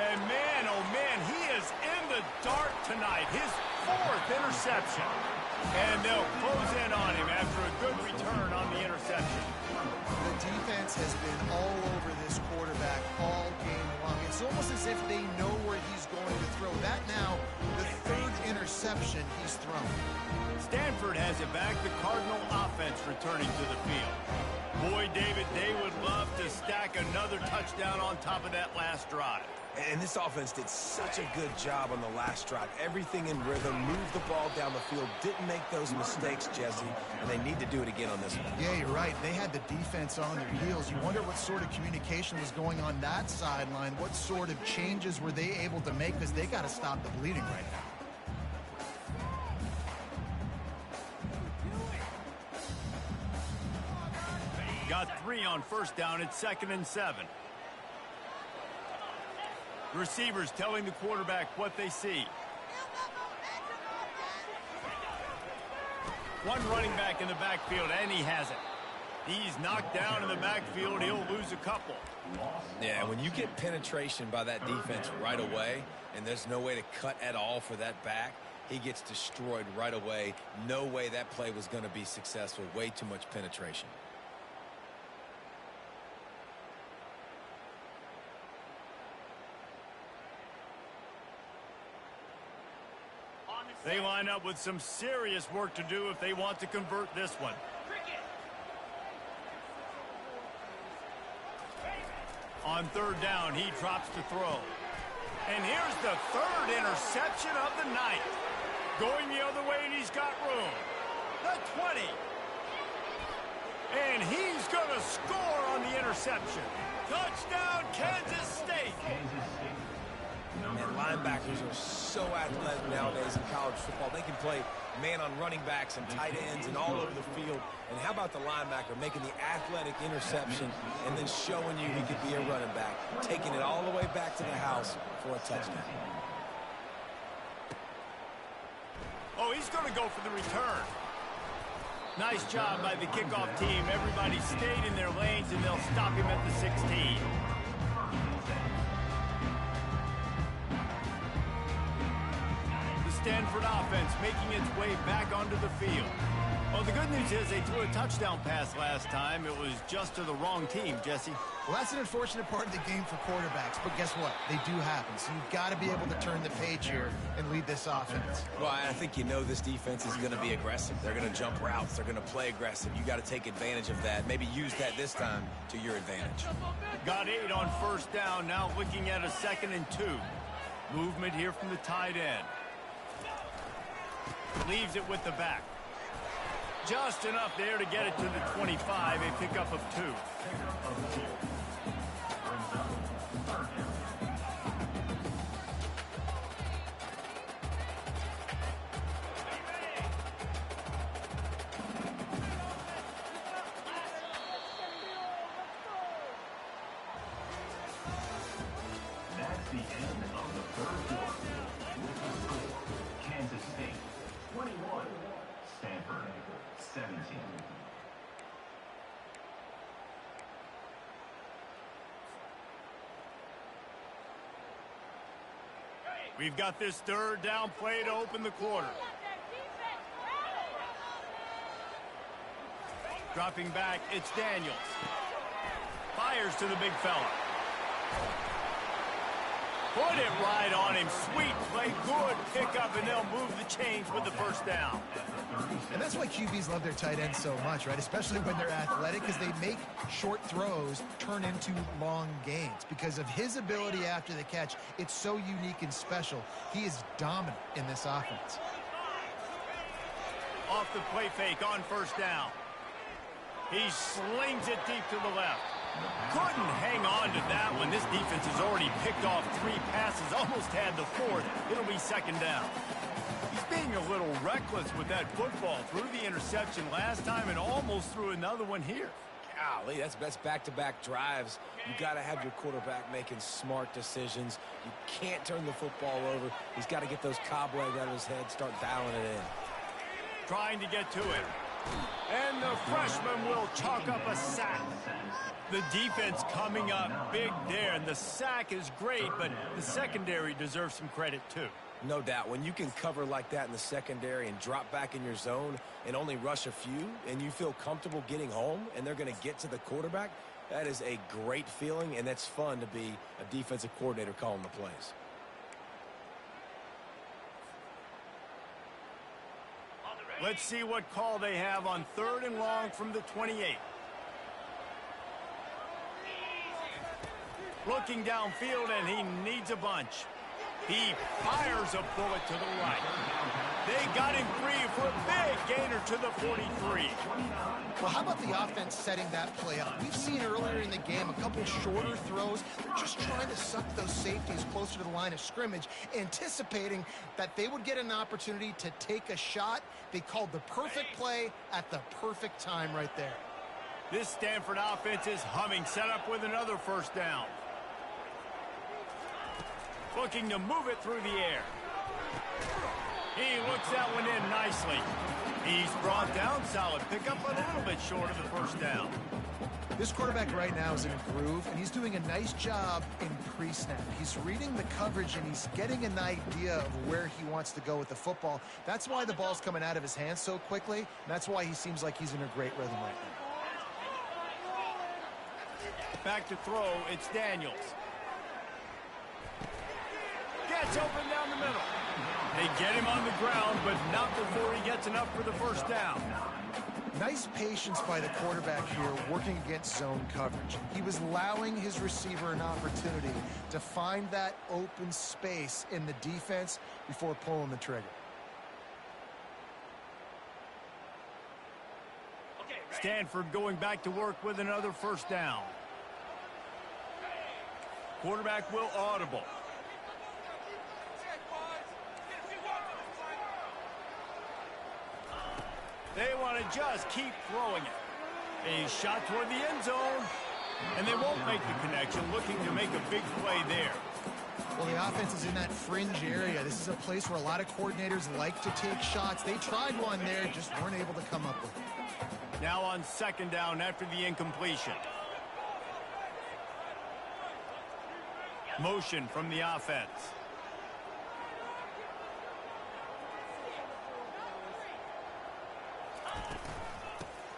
And man, oh man, he is in the dark tonight. His fourth interception. And they'll close in on him after a good return on the interception. The defense has been all over this quarterback all game long. It's almost as if they know where he's going to throw. That now, the third interception he's thrown. Stanford has it back. The Cardinal offense returning to the field. Boy, David, they would love to stack another touchdown on top of that last drive. And this offense did such a good job on the last drive. Everything in rhythm, moved the ball down the field, didn't make those mistakes, Jesse, and they need to do it again on this one. Yeah, you're right. They had the defense on their heels. You wonder what sort of communication was going on that sideline. What sort of changes were they able to make, because they got to stop the bleeding right now. Got 3 on first down. It's 2nd and 7. Receivers telling the quarterback what they see. One running back in the backfield, and he has it. He's knocked down in the backfield. He'll lose a couple. Yeah, when you get penetration by that defense right away, and there's no way to cut at all for that back, he gets destroyed right away. No way that play was going to be successful. Way too much penetration. They line up with some serious work to do if they want to convert this one. On third down, he drops to throw. And here's the third interception of the night. Going the other way, and he's got room. The 20. And he's going to score on the interception. Touchdown, Kansas State. And linebackers are so athletic nowadays in college football. They can play man on running backs and tight ends and all over the field. And how about the linebacker making the athletic interception and then showing you he could be a running back, taking it all the way back to the house for a touchdown. Oh, he's going to go for the return. Nice job by the kickoff team. Everybody stayed in their lanes, and they'll stop him at the 16. Stanford offense making its way back onto the field. Well, the good news is they threw a touchdown pass last time. It was just to the wrong team, Jesse. Well, that's an unfortunate part of the game for quarterbacks, but guess what? They do happen. So you've got to be able to turn the page here and lead this offense. Well, I think you know this defense is going to be aggressive. They're going to jump routes. They're going to play aggressive. You got to take advantage of that. Maybe use that this time to your advantage. Got 8 on first down. Now looking at a 2nd and 2. Movement here from the tight end. Leaves it with the back. Just enough there to get it to the 25, a pickup of 2. That's the end of the third quarter. With the score, Kansas State 21, Stanford 17. We've got this third down play to open the quarter. Dropping back, it's Daniels. Fires to the big fella. Put it right on him. Sweet play, good pickup, and they'll move the chains with the first down. And that's why QBs love their tight ends so much, right? Especially when they're athletic, because they make short throws turn into long gains. Because of his ability after the catch, it's so unique and special. He is dominant in this offense. Off the play fake on first down. He slings it deep to the left. Couldn't hang on to that one. This defense has already picked off 3 passes, almost had the 4th. It'll be 2nd down. He's being a little reckless with that football. Threw the interception last time and almost threw another one here. Golly, that's back-to-back drives. You got to have your quarterback making smart decisions. You can't turn the football over. He's got to get those cobwebs out of his head, start dialing it in. Trying to get to it. And the freshman will chalk up a sack. The defense coming up big there, and the sack is great, but the secondary deserves some credit too. No doubt. When you can cover like that in the secondary and drop back in your zone and only rush a few, and you feel comfortable getting home, and they're going to get to the quarterback, that is a great feeling, and that's fun to be a defensive coordinator calling the plays. Let's see what call they have on 3rd and long from the 28. Looking downfield, and he needs a bunch. He fires a bullet to the right. They got him free for a big gainer to the 43. Well, how about the offense setting that play up? We've seen earlier in the game a couple shorter throws. They're just trying to suck those safeties closer to the line of scrimmage, anticipating that they would get an opportunity to take a shot. They called the perfect play at the perfect time right there. This Stanford offense is humming, set up with another first down. Looking to move it through the air. He looks that one in nicely. He's brought down, solid pickup, but a little bit short of the first down. This quarterback right now is in a groove, and he's doing a nice job in pre-snap. He's reading the coverage, and he's getting an idea of where he wants to go with the football. That's why the ball's coming out of his hands so quickly, and that's why he seems like he's in a great rhythm right now. Back to throw, it's Daniels. Gets open down the middle. They get him on the ground, but not before he gets enough for the first down. Nice patience by the quarterback here working against zone coverage. He was allowing his receiver an opportunity to find that open space in the defense before pulling the trigger. Stanford going back to work with another first down. Quarterback will audible. They want to just keep throwing it. A shot toward the end zone. And they won't make the connection, looking to make a big play there. Well, the offense is in that fringe area. This is a place where a lot of coordinators like to take shots. They tried one there, just weren't able to come up with it. Now on second down after the incompletion. Motion from the offense.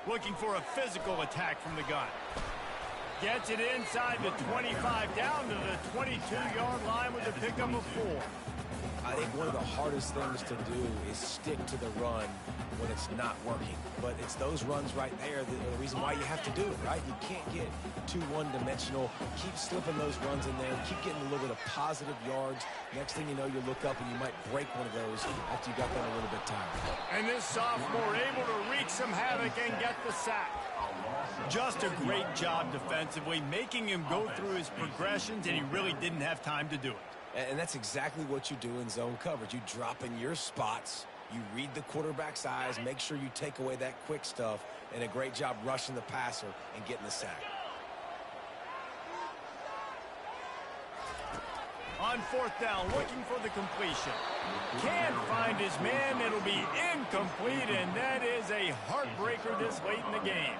Looking for a physical attack from the gun. Gets it inside the 25, down to the 22-yard line with a pickup of 4. I think one of the hardest things to do is stick to the run when it's not working. But it's those runs right there that are the reason why you have to do it, right? You can't get too one-dimensional. Keep slipping those runs in there. Keep getting a little bit of positive yards. Next thing you know, you look up and you might break one of those after you got them a little bit tired. And this sophomore able to wreak some havoc and get the sack. Just a great job defensively, making him go through his progressions, and he really didn't have time to do it. And that's exactly what you do in zone coverage. You drop in your spots, you read the quarterback's eyes, make sure you take away that quick stuff, and a great job rushing the passer and getting the sack. On fourth down, looking for the completion. Can't find his man. It'll be incomplete, and that is a heartbreaker this late in the game.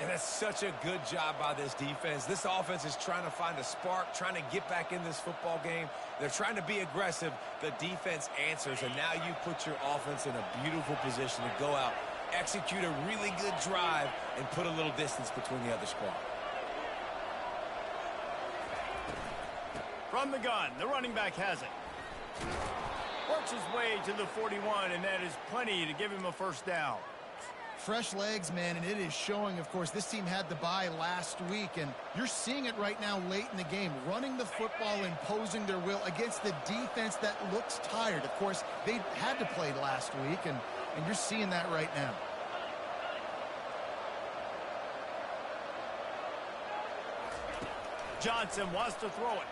And that's such a good job by this defense. This offense is trying to find a spark, trying to get back in this football game. They're trying to be aggressive. The defense answers, and now you put your offense in a beautiful position to go out, execute a really good drive, and put a little distance between the other squad. From the gun, the running back has it. Works his way to the 41, and that is plenty to give him a first down. Fresh legs, man, and it is showing. Of course, this team had the bye last week, and you're seeing it right now late in the game, running the football, imposing their will against the defense that looks tired. Of course, they had to play last week, and you're seeing that right now. Johnson wants to throw it.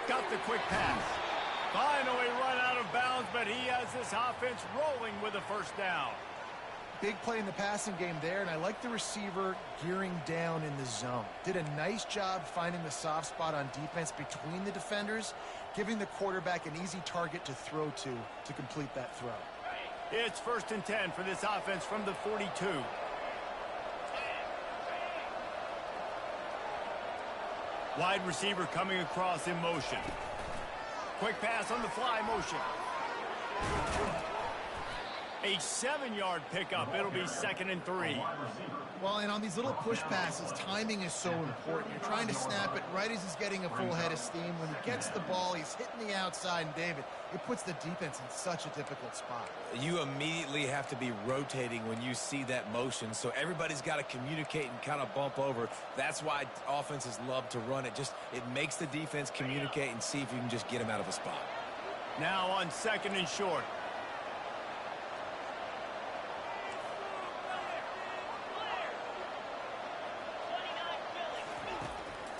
Got the quick pass. Finally run out of bounds, but he has this offense rolling with a first down. Big play in the passing game there, and I like the receiver gearing down in the zone. Did a nice job finding the soft spot on defense between the defenders, giving the quarterback an easy target to throw to complete that throw. It's 1st and 10 for this offense from the 42. Wide receiver coming across in motion. Quick pass on the fly motion. A 7-yard pickup. It'll be 2nd and 3. Well, and on these little push passes, timing is so important. You're trying to snap it right as he's getting a full head of steam. When he gets the ball, he's hitting the outside, and David, it puts the defense in such a difficult spot. You immediately have to be rotating when you see that motion, so everybody's got to communicate and kind of bump over. That's why offenses love to run it. It makes the defense communicate and see if you can just get him out of a spot. Now on 2nd and short.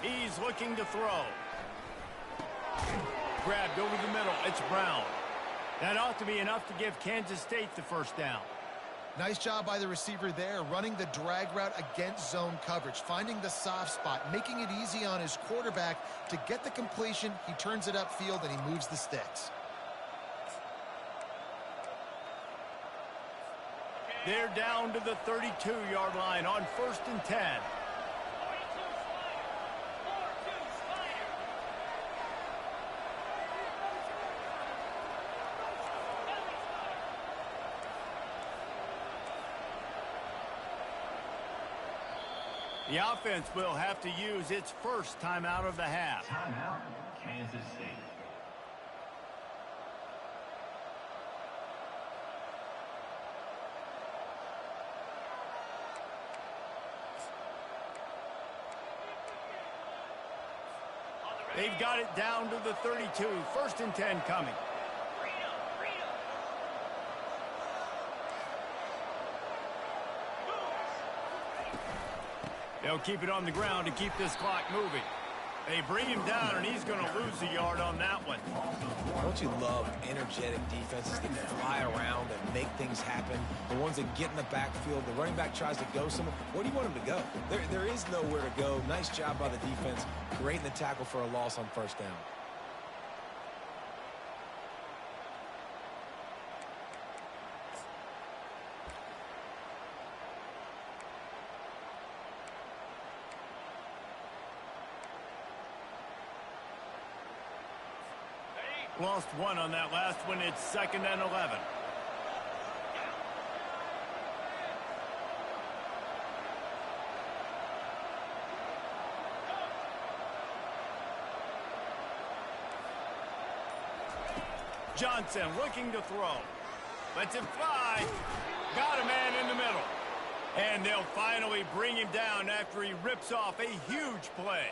He's looking to throw. Grabbed over the middle. It's Brown. That ought to be enough to give Kansas State the first down. Nice job by the receiver there, running the drag route against zone coverage, finding the soft spot, making it easy on his quarterback to get the completion. He turns it upfield, and he moves the sticks. They're down to the 32-yard line on 1st and 10. The offense will have to use its first timeout of the half. Timeout, Kansas State. They've got it down to the 32. 1st and 10 coming. They'll keep it on the ground to keep this clock moving. They bring him down, and he's going to lose a yard on that one. Don't you love energetic defenses that fly around and make things happen? The ones that get in the backfield, the running back tries to go somewhere. Where do you want him to go? There is nowhere to go. Nice job by the defense. Great in the tackle for a loss on 1st down. Lost one on that last one. It's 2nd and 11. Johnson looking to throw. Lets it fly. Got a man in the middle. And they'll finally bring him down after he rips off a huge play.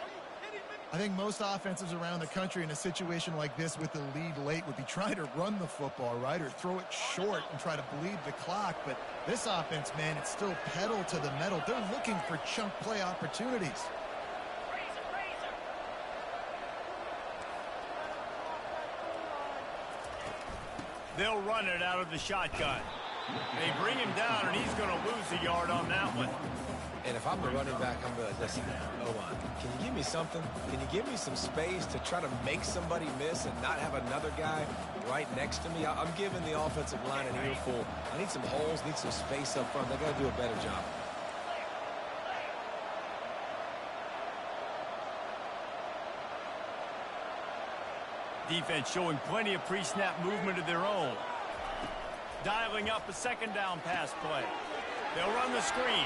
I think most offenses around the country in a situation like this with the lead late would be trying to run the football, right, or throw it short and try to bleed the clock. But this offense, man, it's still pedal to the metal. They're looking for chunk play opportunities. They'll run it out of the shotgun. They bring him down, and he's going to lose a yard on that one. And if I'm the running back, I'm going to listen. O-line, can you give me something? Can you give me some space to try to make somebody miss and not have another guy right next to me? I'm giving the offensive line an earful. I need some holes, need some space up front. They got to do a better job. Defense showing plenty of pre-snap movement of their own. Dialing up a 2nd down pass play. They'll run the screen.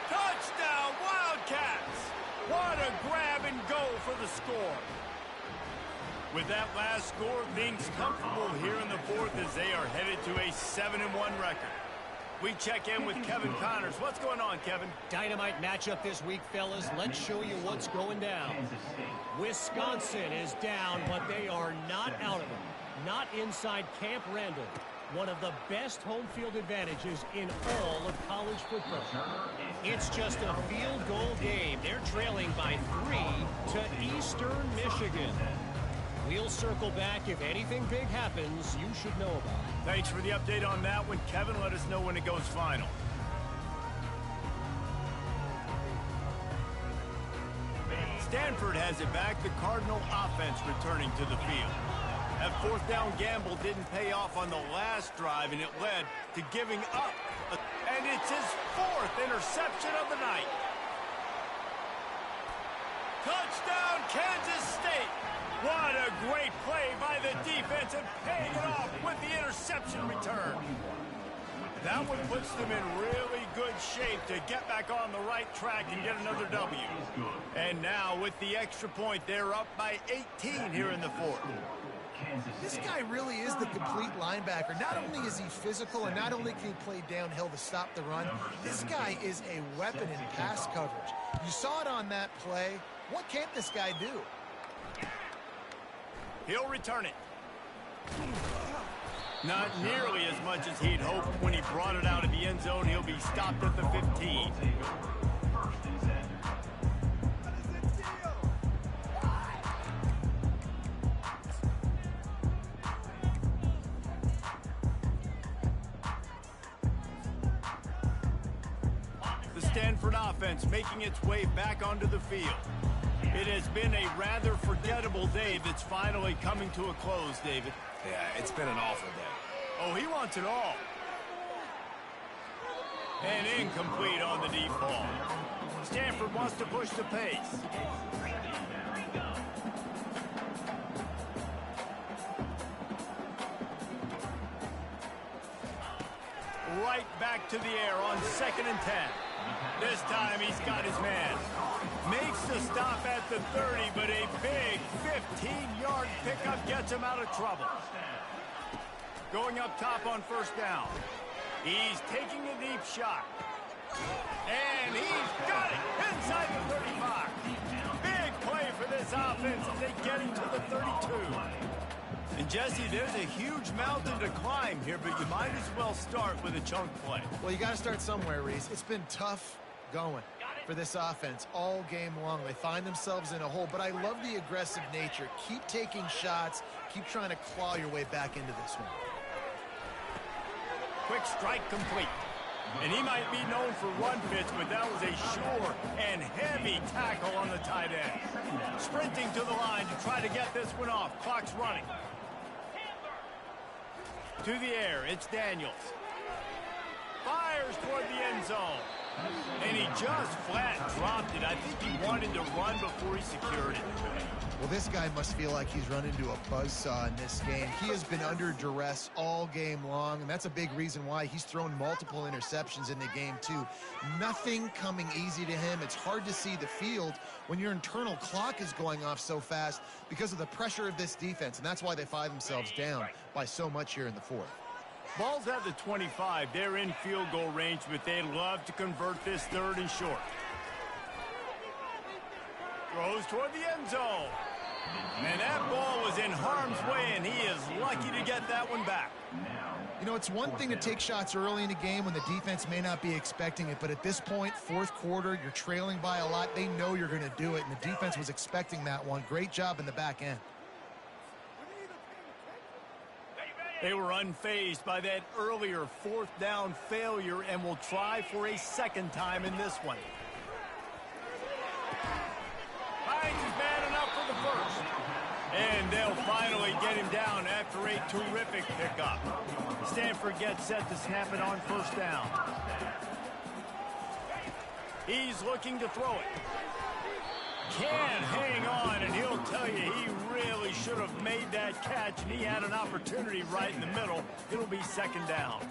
Touchdown, Wildcats! What a grab and go for the score. With that last score, things comfortable here in the 4th as they are headed to a 7-1 record. We check in with Kevin Connors. What's going on, Kevin? Dynamite matchup this week, fellas. Let's show you what's going down. Wisconsin is down, but they are not out of it. Not inside Camp Randall. One of the best home field advantages in all of college football. It's just a field goal game. They're trailing by 3 to Eastern Michigan. We'll circle back. If anything big happens, you should know about it. Thanks for the update on that one, Kevin. Let us know when it goes final. Stanford has it back. The Cardinal offense returning to the field. That 4th down gamble didn't pay off on the last drive, and it led to giving up. And it's his 4th interception of the night. Touchdown, Kansas State. What a great play by the defense and paying it off with the interception return. That one puts them in really good shape to get back on the right track and get another W. And now with the extra point, they're up by 18 here in the 4th. This guy really is the complete linebacker. Not only is he physical and not only can he play downhill to stop the run, this guy is a weapon in pass coverage. You saw it on that play. What can't this guy do? He'll return it. Not nearly as much as he'd hoped when he brought it out of the end zone. He'll be stopped at the 15. The Stanford offense making its way back onto the field. It has been a rather forgettable day that's finally coming to a close, David. Yeah, it's been an awful day. Oh, he wants it all. And incomplete on the deep ball. Stanford wants to push the pace. Right back to the air on 2nd and 10. This time he's got his man. Makes the stop at the 30, but a big 15-yard pickup gets him out of trouble. Going up top on 1st down. He's taking a deep shot. And he's got it inside the 35. Big play for this offense And Jesse, there's a huge mountain to climb here, but you might as well start with a chunk play. Well, you got to start somewhere, Reese. It's been tough going for this offense all game long. They find themselves in a hole, but I love the aggressive nature. Keep taking shots. Keep trying to claw your way back into this one. Quick strike complete. And he might be known for run fits, but that was a sure and heavy tackle on the tight end. Sprinting to the line to try to get this one off. Clock's running. To the air, it's Daniels. Fires toward the end zone. And he just flat dropped it. I think he wanted to run before he secured it. Well, this guy must feel like he's run into a buzzsaw in this game. He has been under duress all game long, and that's a big reason why he's thrown multiple interceptions in the game, too. Nothing coming easy to him. It's hard to see the field when your internal clock is going off so fast because of the pressure of this defense, and that's why they find themselves down by so much here in the fourth. Ball's at the 25. They're in field goal range, but they'd love to convert this third and short. Throws toward the end zone. And that ball was in harm's way, and he is lucky to get that one back. You know, it's one thing to take shots early in the game when the defense may not be expecting it, but at this point, fourth quarter, you're trailing by a lot. They know you're going to do it, and the defense was expecting that one. Great job in the back end. They were unfazed by that earlier fourth down failure and will try for a second time in this one. Hines is bad enough for the first. And they'll finally get him down after a terrific pickup. Stanford gets set to snap it on first down. He's looking to throw it. Can't hang on, and he'll tell you he really should have made that catch, and he had an opportunity right in the middle. It'll be second down.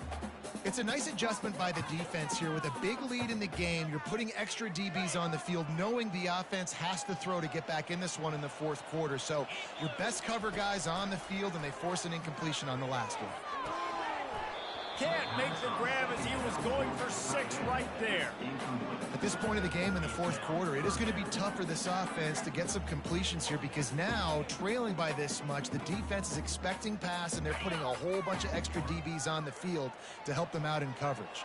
It's a nice adjustment by the defense here. With a big lead in the game, you're putting extra DBs on the field, knowing the offense has to throw to get back in this one in the fourth quarter. So your best cover guys on the field, and they force an incompletion on the last one. Can't make the grab as he was going for 6 right there. At this point of the game in the fourth quarter, it is going to be tough for this offense to get some completions here, because now, trailing by this much, the defense is expecting pass, and they're putting a whole bunch of extra DBs on the field to help them out in coverage.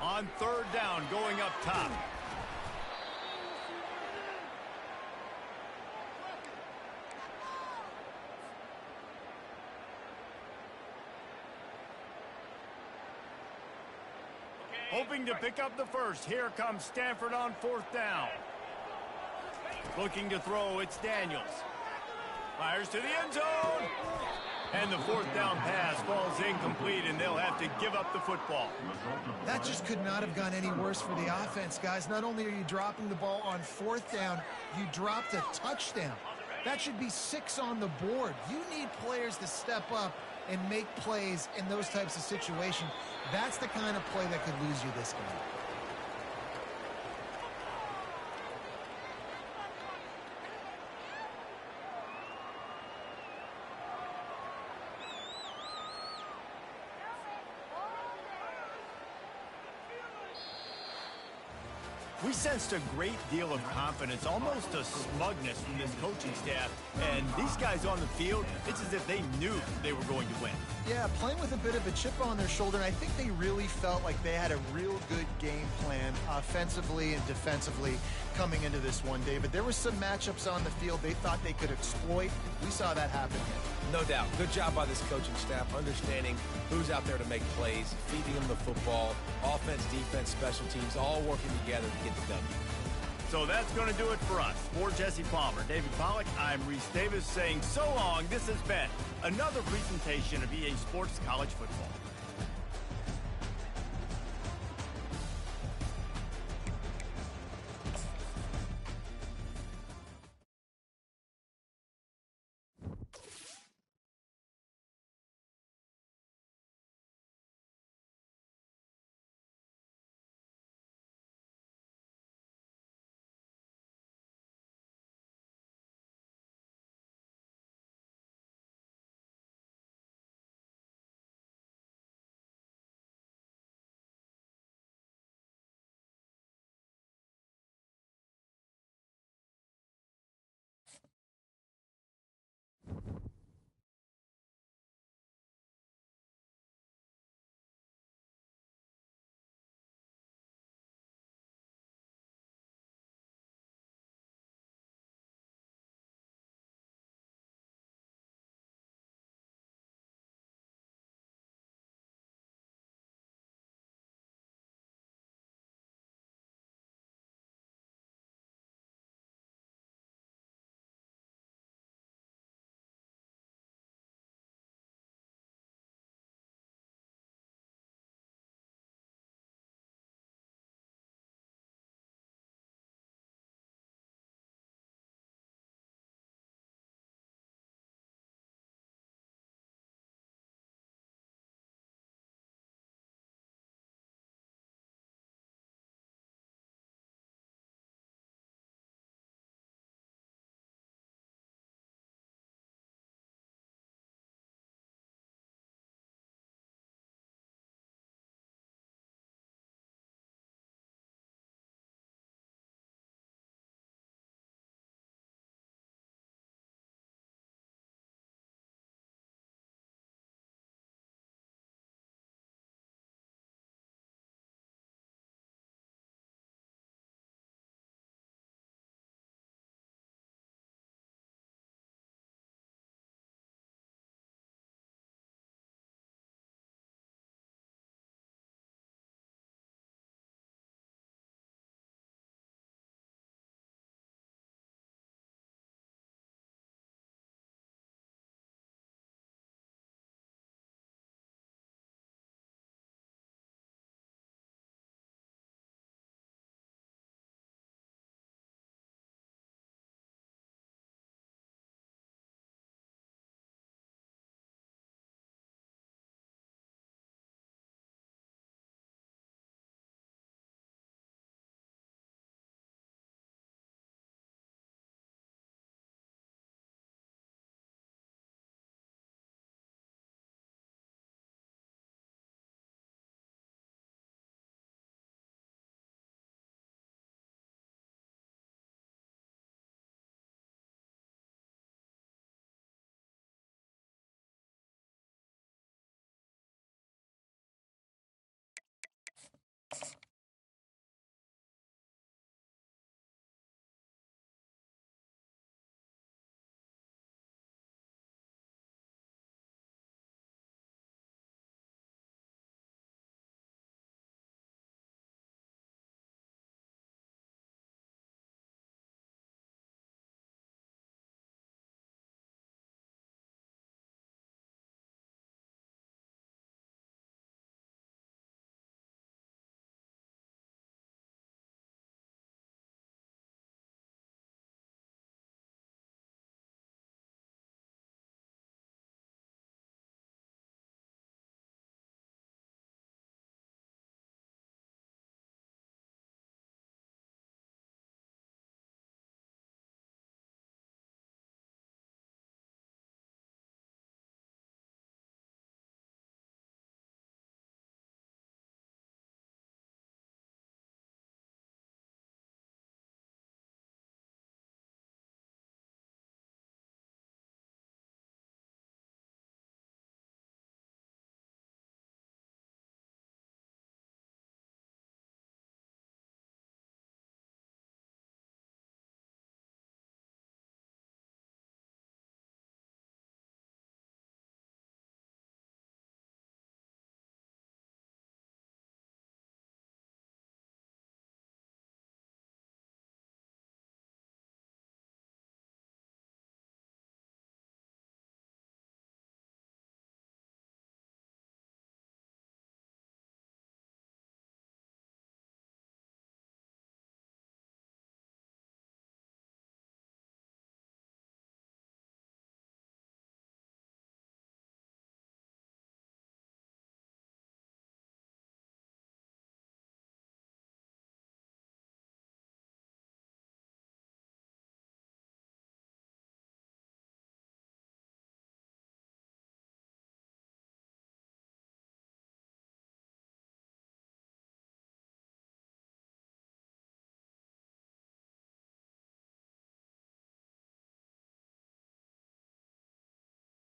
On third down, going up top. Hoping to pick up the first. Here comes Stanford on fourth down. Looking to throw, it's Daniels. Fires to the end zone. And the fourth down pass falls incomplete, and they'll have to give up the football. That just could not have gone any worse for the offense, guys. Not only are you dropping the ball on fourth down, you dropped a touchdown. That should be 6 on the board. You need players to step up and make plays in those types of situations. That's the kind of play that could lose you this game. We sensed a great deal of confidence, almost a smugness from this coaching staff. And these guys on the field, it's as if they knew they were going to win. Yeah, playing with a bit of a chip on their shoulder, and I think they really felt like they had a real good game plan offensively and defensively coming into this one, David. There were some matchups on the field they thought they could exploit. We saw that happen here. No doubt. Good job by this coaching staff, understanding who's out there to make plays, feeding them the football, offense, defense, special teams, all working together to get the W. So that's going to do it for us. For Jesse Palmer, David Pollack, I'm Reese Davis saying so long. This has been another presentation of EA Sports College Football.